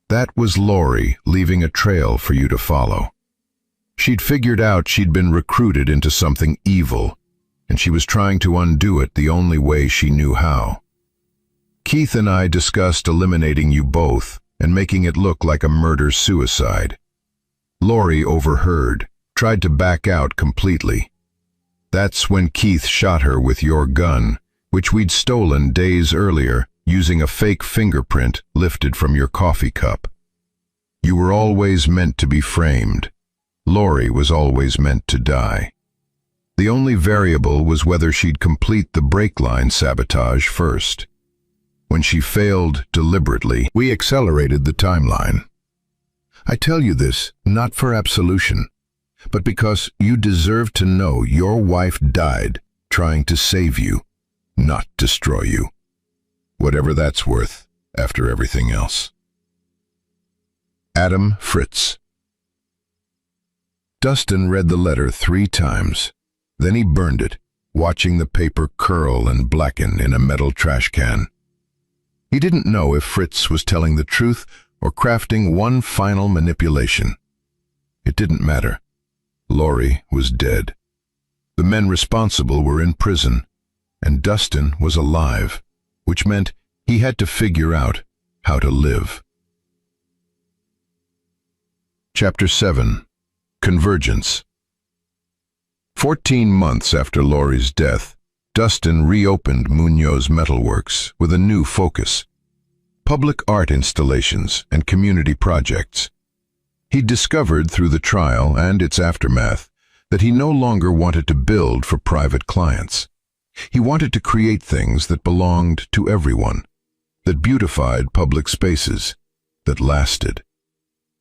that was Laurie leaving a trail for you to follow. She'd figured out she'd been recruited into something evil, and she was trying to undo it the only way she knew how. Keith and I discussed eliminating you both and making it look like a murder-suicide. Laurie overheard, tried to back out completely. That's when Keith shot her with your gun, which we'd stolen days earlier using a fake fingerprint lifted from your coffee cup. You were always meant to be framed. Lori was always meant to die. The only variable was whether she'd complete the brake line sabotage first. When she failed deliberately, we accelerated the timeline. I tell you this not for absolution, but because you deserve to know your wife died trying to save you, not destroy you. Whatever that's worth after everything else. Adam Fritz. Dustin read the letter 3 times. Then he burned it, watching the paper curl and blacken in a metal trash can. He didn't know if Fritz was telling the truth or crafting one final manipulation. It didn't matter. Lori was dead. The men responsible were in prison, and Dustin was alive, which meant he had to figure out how to live. Chapter 7. Convergence. 14 months after Lori's death, Dustin reopened Munoz Metalworks with a new focus: public art installations and community projects. He discovered through the trial and its aftermath that he no longer wanted to build for private clients. He wanted to create things that belonged to everyone, that beautified public spaces, that lasted.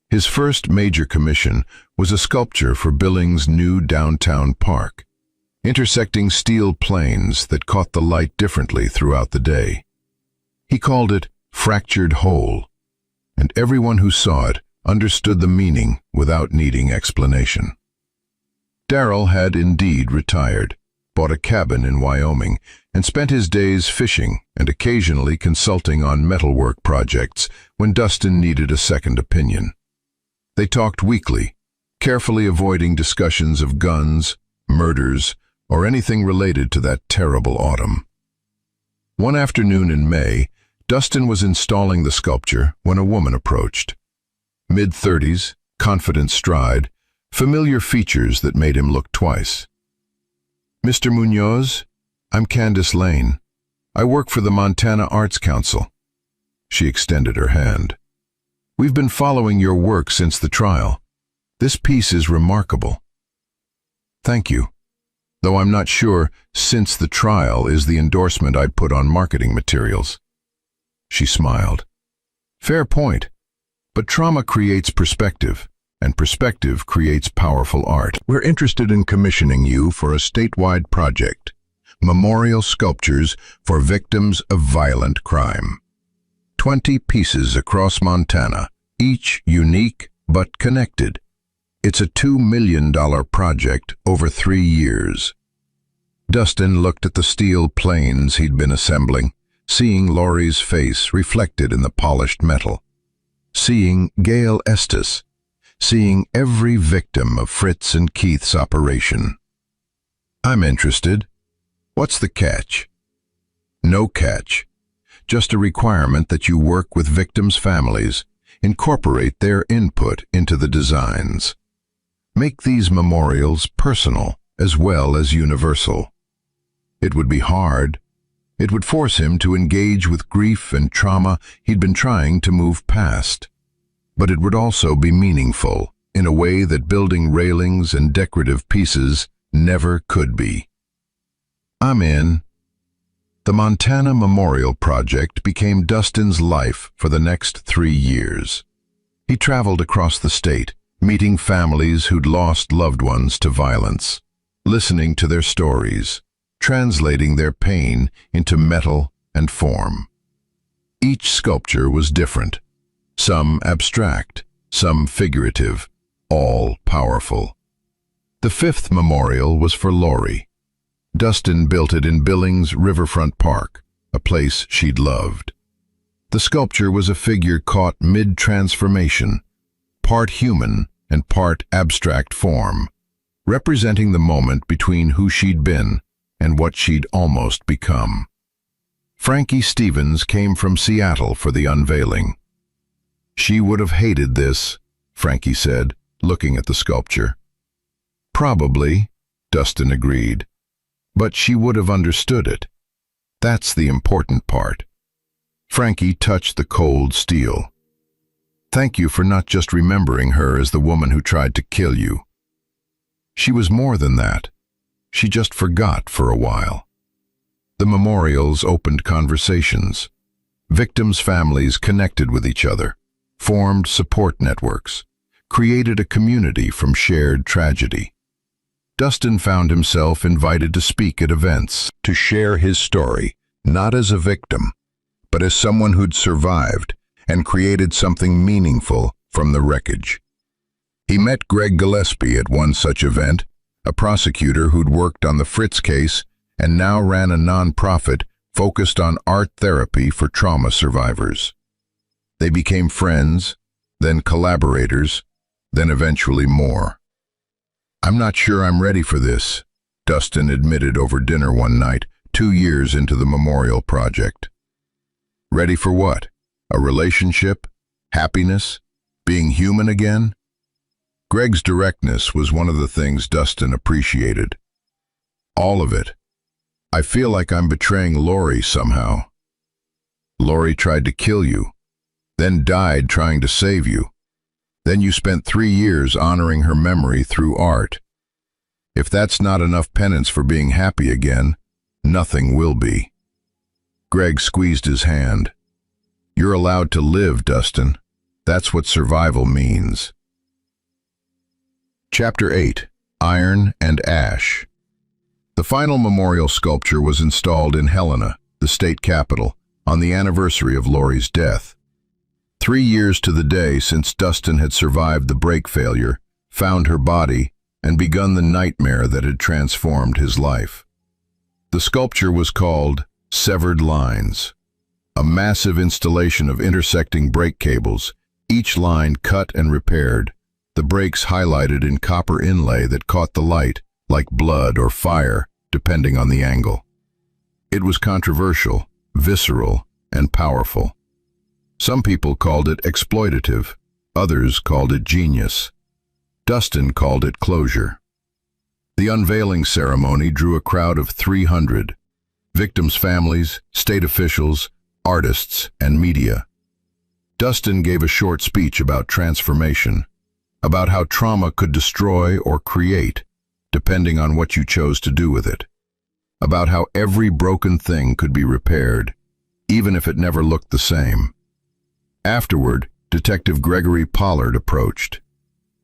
His first major commission was a sculpture for Billings' new downtown park, intersecting steel planes that caught the light differently throughout the day. He called it Fractured Whole, and everyone who saw it understood the meaning without needing explanation. Darrell had indeed retired, bought a cabin in Wyoming, and spent his days fishing and occasionally consulting on metalwork projects when Dustin needed a second opinion. They talked weekly, carefully avoiding discussions of guns, murders, or anything related to that terrible autumn. One afternoon in May, Dustin was installing the sculpture when a woman approached. Mid-30s, confident stride, familiar features that made him look twice. "Mr. Munoz, I'm Candace Lane. I work for the Montana Arts Council." She extended her hand. "We've been following your work since the trial. This piece is remarkable." "Thank you. Though I'm not sure 'since the trial' is the endorsement I'd put on marketing materials." She smiled. "Fair point. But trauma creates perspective, and perspective creates powerful art. We're interested in commissioning you for a statewide project: memorial sculptures for victims of violent crime. 20 pieces across Montana, each unique but connected. It's a $2 million project over 3 years. Dustin looked at the steel planes he'd been assembling, seeing Lori's face reflected in the polished metal, seeing Gail Estes, seeing every victim of Fritz and Keith's operation. "I'm interested. What's the catch?" "No catch. Just a requirement that you work with victims' families, incorporate their input into the designs. Make these memorials personal as well as universal." It would be hard. It would force him to engage with grief and trauma he'd been trying to move past. But it would also be meaningful in a way that building railings and decorative pieces never could be. "I'm in." The Montana Memorial Project became Dustin's life for the next 3 years. He traveled across the state, meeting families who'd lost loved ones to violence, listening to their stories, translating their pain into metal and form. Each sculpture was different, some abstract, some figurative, all powerful. The 5th memorial was for Lori. Dustin built it in Billings Riverfront Park, a place she'd loved. The sculpture was a figure caught mid-transformation, part human and part abstract form, representing the moment between who she'd been and what she'd almost become. Frankie Stevens came from Seattle for the unveiling. "She would have hated this," Frankie said, looking at the sculpture. "Probably," Dustin agreed. "But she would have understood it. That's the important part. Frankie touched the cold steel. Thank you for not just remembering her as the woman who tried to kill you. She was more than that. She just forgot for a while. The memorials opened conversations. Victims' families connected with each other, formed support networks, created a community from shared tragedy. Dustin found himself invited to speak at events, to share his story, not as a victim, but as someone who'd survived and created something meaningful from the wreckage. He met Greg Gillespie at one such event, a prosecutor who'd worked on the Fritz case and now ran a nonprofit focused on art therapy for trauma survivors. They became friends, then collaborators, then eventually more. "I'm not sure I'm ready for this," Dustin admitted over dinner one night, 2 years into the memorial project. Ready for what? A relationship? Happiness? Being human again? Greg's directness was one of the things Dustin appreciated. All of it. "I feel like I'm betraying Lori somehow." Lori tried to kill you, then died trying to save you. Then you spent 3 years honoring her memory through art. If that's not enough penance for being happy again, nothing will be. Greg squeezed his hand. "You're allowed to live, Dustin. That's what survival means." Chapter 8. Iron and Ash. The final memorial sculpture was installed in Helena, the state capital, on the anniversary of Lori's death. 3 years to the day since Dustin had survived the brake failure, found her body, and begun the nightmare that had transformed his life. The sculpture was called Severed Lines, a massive installation of intersecting brake cables, each line cut and repaired, the brakes highlighted in copper inlay that caught the light, like blood or fire, depending on the angle. It was controversial, visceral, and powerful. Some people called it exploitative, others called it genius. Dustin called it closure. The unveiling ceremony drew a crowd of 300, victims' families, state officials, artists, and media. Dustin gave a short speech about transformation, about how trauma could destroy or create, depending on what you chose to do with it, about how every broken thing could be repaired, even if it never looked the same. Afterward, Detective Gregory Pollard approached.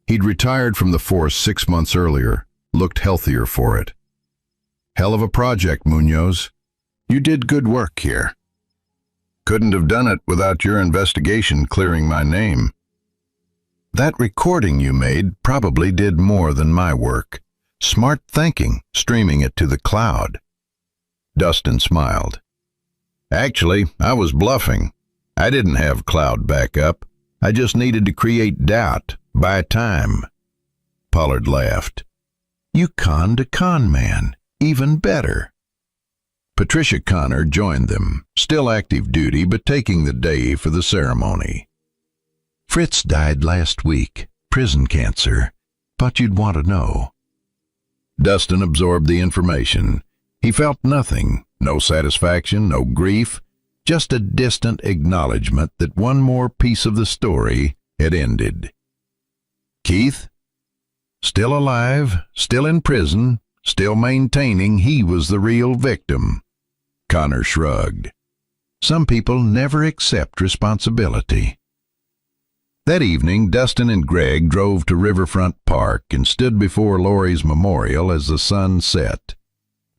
He'd retired from the force 6 months earlier, looked healthier for it. "Hell of a project, Munoz. You did good work here. Couldn't have done it without your investigation clearing my name. That recording you made probably did more than my work. Smart thinking, streaming it to the cloud." Dustin smiled. "Actually, I was bluffing. I didn't have cloud backup. I just needed to create doubt, buy time." Pollard laughed. "You conned a con man. Even better." Patricia Connor joined them, still active duty but taking the day for the ceremony. "Fritz died last week, prison cancer. Thought you'd want to know." Dustin absorbed the information. He felt nothing, no satisfaction, no grief, just a distant acknowledgement that one more piece of the story had ended. "Keith? Still alive, still in prison, still maintaining he was the real victim." Connor shrugged. "Some people never accept responsibility." That evening, Dustin and Greg drove to Riverfront Park and stood before Lori's memorial as the sun set.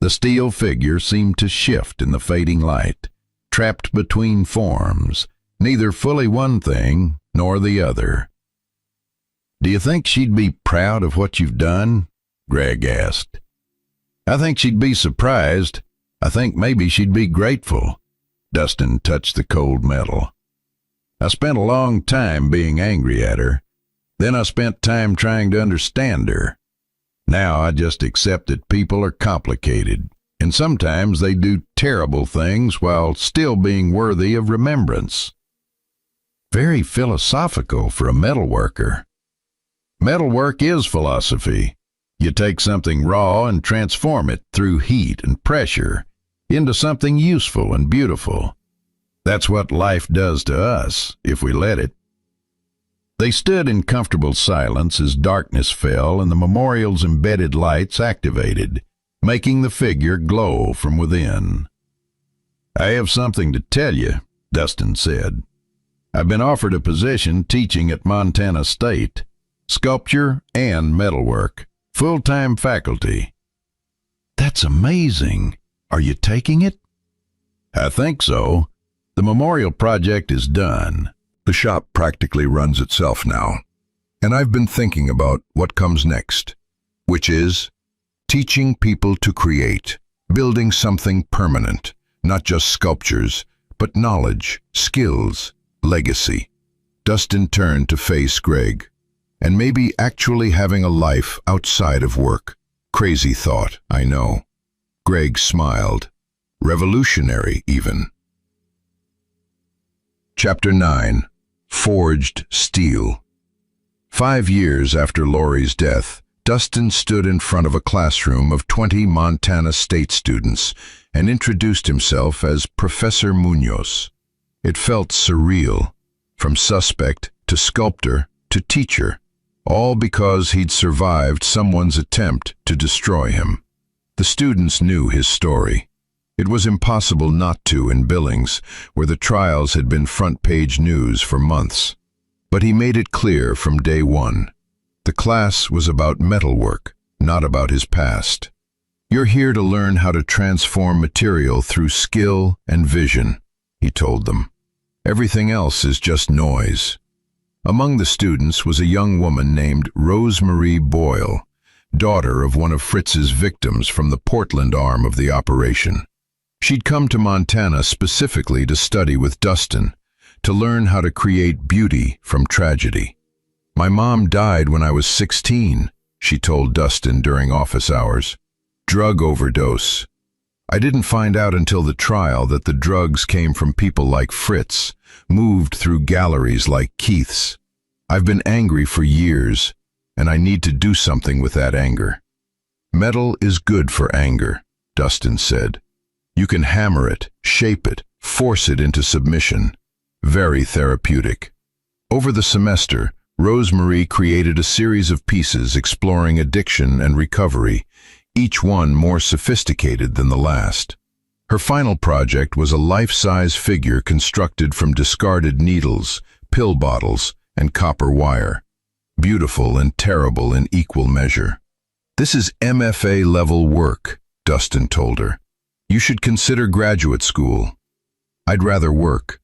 The steel figure seemed to shift in the fading light, trapped between forms, neither fully one thing nor the other. "Do you think she'd be proud of what you've done?" Greg asked. "I think she'd be surprised. I think maybe she'd be grateful." Dustin touched the cold metal. "I spent a long time being angry at her. Then I spent time trying to understand her. Now I just accept that people are complicated, and sometimes they do terrible things while still being worthy of remembrance." Very philosophical for a metalworker. Metalwork is philosophy. You take something raw and transform it through heat and pressure. into something useful and beautiful. That's what life does to us, if we let it. They stood in comfortable silence as darkness fell and the memorial's embedded lights activated, making the figure glow from within. "I have something to tell you," Dustin said. "I've been offered a position teaching at Montana State, sculpture and metalwork, full-time faculty." "That's amazing. Are you taking it?" "I think so. The memorial project is done." The shop practically runs itself now, and I've been thinking about what comes next, which is teaching people to create, building something permanent, not just sculptures, but knowledge, skills, legacy. Dustin turned to face Greg, and maybe actually having a life outside of work. Crazy thought, I know. Greg smiled. Revolutionary, even. Chapter 9. Forged Steel. 5 years after Lori's death, Dustin stood in front of a classroom of 20 Montana State students and introduced himself as Professor Munoz. It felt surreal, from suspect to sculptor to teacher, all because he'd survived someone's attempt to destroy him. The students knew his story. It was impossible not to in Billings, where the trials had been front-page news for months. But he made it clear from day one. The class was about metalwork, not about his past. "You're here to learn how to transform material through skill and vision," he told them. "Everything else is just noise." Among the students was a young woman named Rosemarie Boyle, daughter of one of Fritz's victims from the Portland arm of the operation. She'd come to Montana specifically to study with Dustin, to learn how to create beauty from tragedy. "My mom died when I was 16, she told Dustin during office hours. "Drug overdose. I didn't find out until the trial that the drugs came from people like Fritz, moved through galleries like Keith's. I've been angry for years, and I need to do something with that anger." "Metal is good for anger," Dustin said. "You can hammer it, shape it, force it into submission. Very therapeutic." Over the semester, Rosemarie created a series of pieces exploring addiction and recovery, each one more sophisticated than the last. Her final project was a life-size figure constructed from discarded needles, pill bottles, and copper wire. Beautiful and terrible in equal measure. "This is MFA-level work," Dustin told her. "You should consider graduate school." "I'd rather work.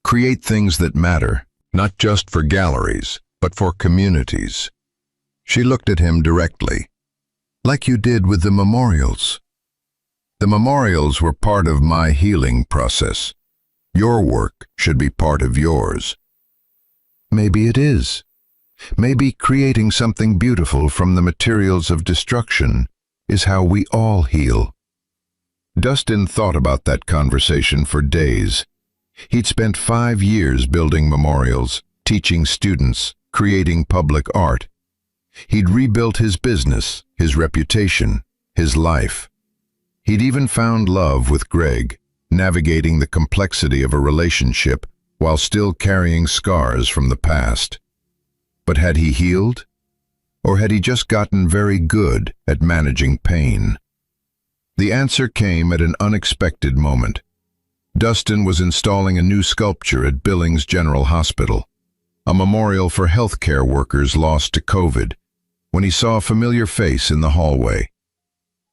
Create things that matter, not just for galleries, but for communities." She looked at him directly. "Like you did with the memorials." "The memorials were part of my healing process. Your work should be part of yours." "Maybe it is. Maybe creating something beautiful from the materials of destruction is how we all heal." Dustin thought about that conversation for days. He'd spent 5 years building memorials, teaching students, creating public art. He'd rebuilt his business, his reputation, his life. He'd even found love with Greg, navigating the complexity of a relationship while still carrying scars from the past. But had he healed? Or had he just gotten very good at managing pain? The answer came at an unexpected moment. Dustin was installing a new sculpture at Billings General Hospital, a memorial for healthcare workers lost to COVID, when he saw a familiar face in the hallway.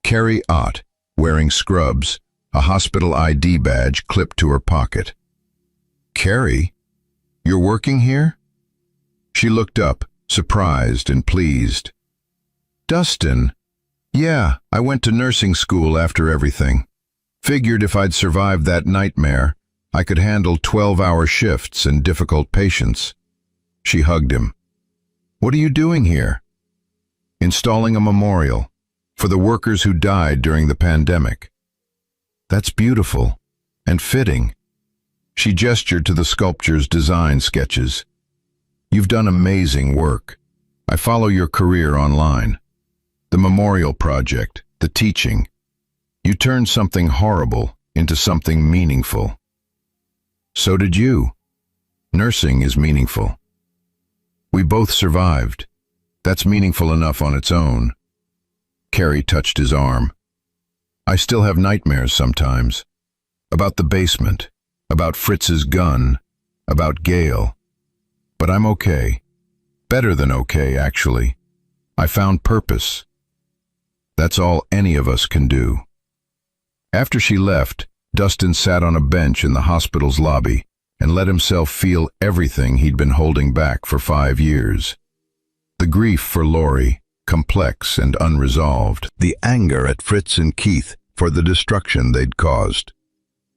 Carrie Ott, wearing scrubs, a hospital ID badge clipped to her pocket. "Carrie, you're working here?" She looked up, surprised and pleased. "Dustin, yeah, I went to nursing school after everything. Figured if I'd survived that nightmare, I could handle 12-hour shifts and difficult patients." She hugged him. "What are you doing here?" "Installing a memorial for the workers who died during the pandemic." "That's beautiful and fitting." She gestured to the sculpture's design sketches. "You've done amazing work. I follow your career online. The memorial project, the teaching. You turned something horrible into something meaningful. So did you. Nursing is meaningful. We both survived. That's meaningful enough on its own. Carrie touched his arm. I still have nightmares sometimes. About the basement, about Fritz's gun, about Gail. But I'm okay. Better than okay, actually. I found purpose. That's all any of us can do. After she left, Dustin sat on a bench in the hospital's lobby and let himself feel everything he'd been holding back for 5 years. The grief for Lori, complex and unresolved. The anger at Fritz and Keith for the destruction they'd caused.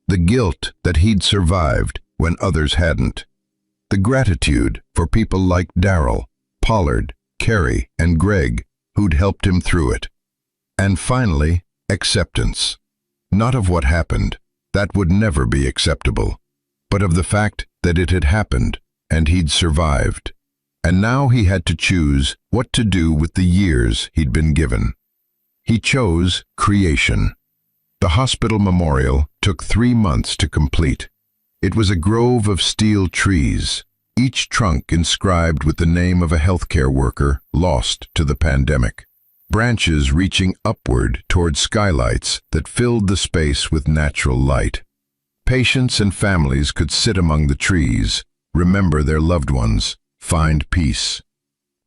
The guilt that he'd survived when others hadn't. The gratitude for people like Daryl, Pollard, Carrie, and Greg who'd helped him through it. And finally, acceptance. Not of what happened, that would never be acceptable, but of the fact that it had happened and he'd survived. And now he had to choose what to do with the years he'd been given. He chose creation. The hospital memorial took 3 months to complete. It was a grove of steel trees, each trunk inscribed with the name of a healthcare worker lost to the pandemic. Branches reaching upward toward skylights that filled the space with natural light. Patients and families could sit among the trees, remember their loved ones, find peace.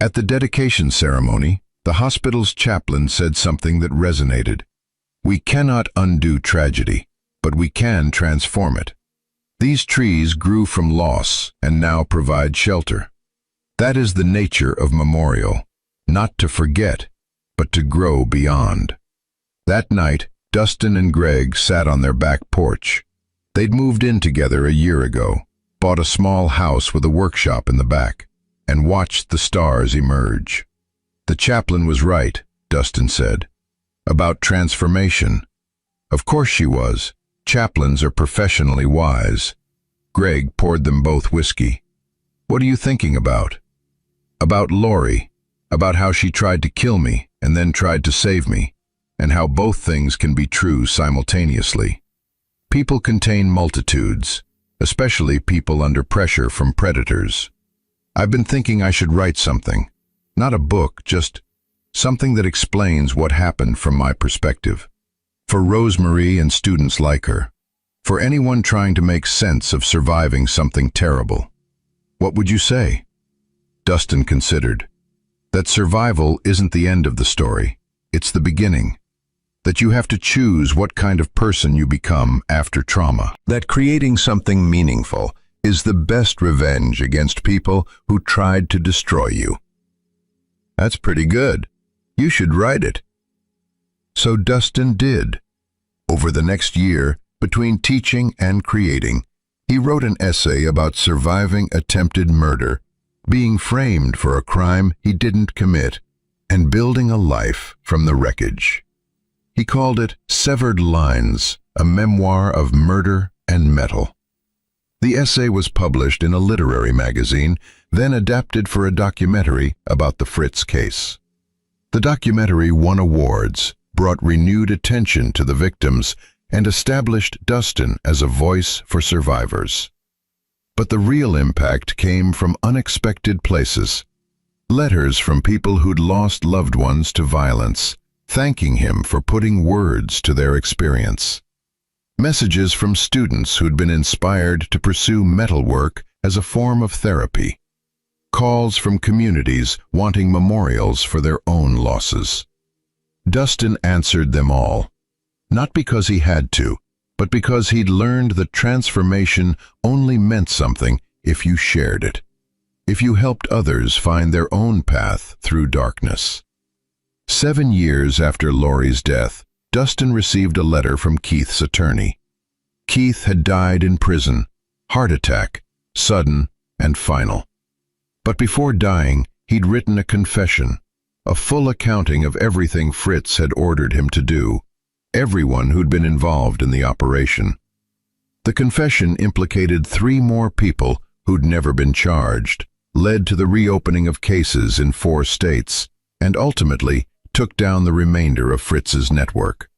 At the dedication ceremony, the hospital's chaplain said something that resonated. We cannot undo tragedy, but we can transform it. These trees grew from loss and now provide shelter. That is the nature of memorial, not to forget, but to grow beyond. That night, Dustin and Greg sat on their back porch. They'd moved in together a year ago, bought a small house with a workshop in the back, and watched the stars emerge. The chaplain was right, Dustin said, about transformation. Of course she was. Chaplains are professionally wise. Greg poured them both whiskey. What are you thinking about? About Lori, about how she tried to kill me and then tried to save me, and how both things can be true simultaneously. People contain multitudes, especially people under pressure from predators. I've been thinking I should write something, not a book, just something that explains what happened from my perspective. For Rosemary and students like her. For anyone trying to make sense of surviving something terrible. What would you say? Dustin considered. That survival isn't the end of the story. It's the beginning. That you have to choose what kind of person you become after trauma. That creating something meaningful is the best revenge against people who tried to destroy you. That's pretty good. You should write it. So Dustin did. Over the next year, between teaching and creating, he wrote an essay about surviving attempted murder, being framed for a crime he didn't commit, and building a life from the wreckage. He called it Severed Lines, a memoir of murder and metal. The essay was published in a literary magazine, then adapted for a documentary about the Fritz case. The documentary won awards, brought renewed attention to the victims, and established Dustin as a voice for survivors. But the real impact came from unexpected places. Letters from people who'd lost loved ones to violence, thanking him for putting words to their experience. Messages from students who'd been inspired to pursue metalwork as a form of therapy. Calls from communities wanting memorials for their own losses. Dustin answered them all, not because he had to, but because he'd learned that transformation only meant something if you shared it, if you helped others find their own path through darkness. 7 years after Lori's death, Dustin received a letter from Keith's attorney. Keith had died in prison, heart attack, sudden and final. But before dying, he'd written a confession, a full accounting of everything Fritz had ordered him to do, everyone who'd been involved in the operation. The confession implicated 3 more people who'd never been charged, led to the reopening of cases in 4 states, and ultimately took down the remainder of Fritz's network.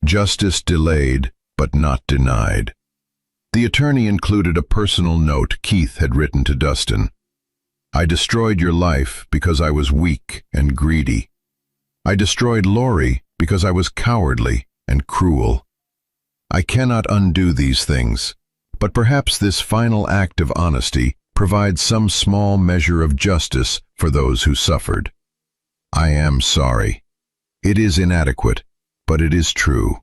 Justice delayed, but not denied. The attorney included a personal note Keith had written to Dustin. "I destroyed your life because I was weak and greedy. I destroyed Lori because I was cowardly and cruel. I cannot undo these things, but perhaps this final act of honesty provides some small measure of justice for those who suffered. I am sorry. It is inadequate, but it is true."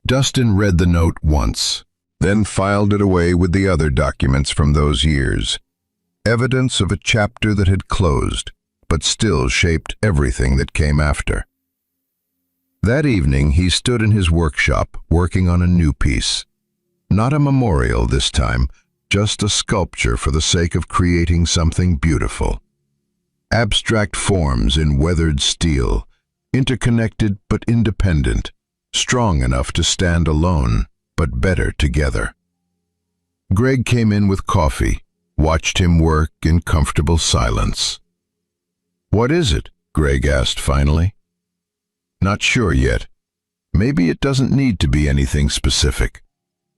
Dustin read the note once, then filed it away with the other documents from those years, evidence of a chapter that had closed, but still shaped everything that came after. That evening he stood in his workshop working on a new piece. Not a memorial this time, just a sculpture for the sake of creating something beautiful. Abstract forms in weathered steel, interconnected but independent, strong enough to stand alone, but better together. Greg came in with coffee, watched him work in comfortable silence. "What is it?" Greg asked finally. "Not sure yet. Maybe it doesn't need to be anything specific.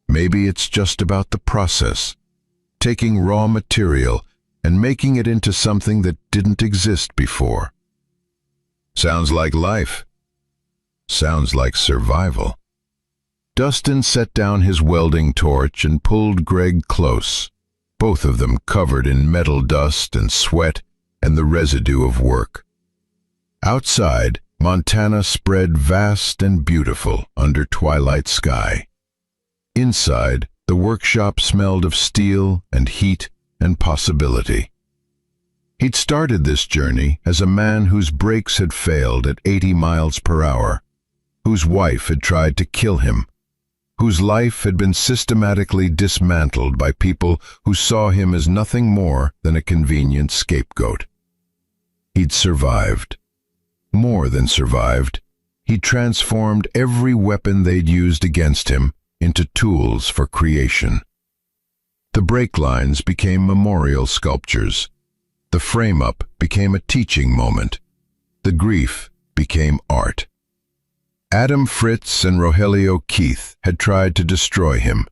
Maybe it's just about the process, taking raw material and making it into something that didn't exist before." "Sounds like life. Sounds like survival." Dustin set down his welding torch and pulled Greg close, both of them covered in metal dust and sweat and the residue of work. Outside, Montana spread vast and beautiful under twilight sky. Inside, the workshop smelled of steel and heat and possibility. He'd started this journey as a man whose brakes had failed at 80 miles per hour, whose wife had tried to kill him, whose life had been systematically dismantled by people who saw him as nothing more than a convenient scapegoat. He'd survived. More than survived. He'd transformed every weapon they'd used against him into tools for creation. The brake lines became memorial sculptures. The frame-up became a teaching moment. The grief became art. Adam Fritz and Rogelio Keith had tried to destroy him.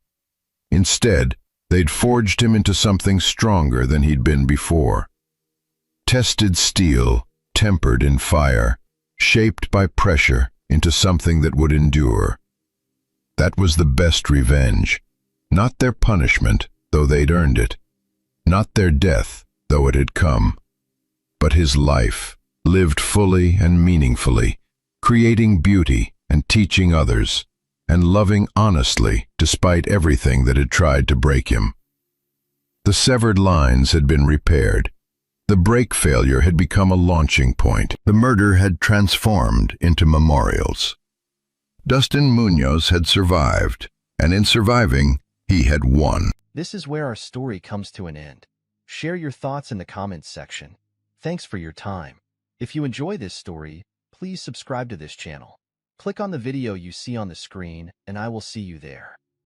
Instead, they'd forged him into something stronger than he'd been before. Tested steel, tempered in fire, shaped by pressure into something that would endure. That was the best revenge. Not their punishment, though they'd earned it. Not their death, though it had come. But his life, lived fully and meaningfully, creating beauty and teaching others, and loving honestly despite everything that had tried to break him. The severed lines had been repaired. The brake failure had become a launching point. The murder had transformed into memorials. Dustin Munoz had survived, and in surviving, he had won. This is where our story comes to an end. Share your thoughts in the comments section. Thanks for your time. If you enjoy this story, please subscribe to this channel. Click on the video you see on the screen, and I will see you there.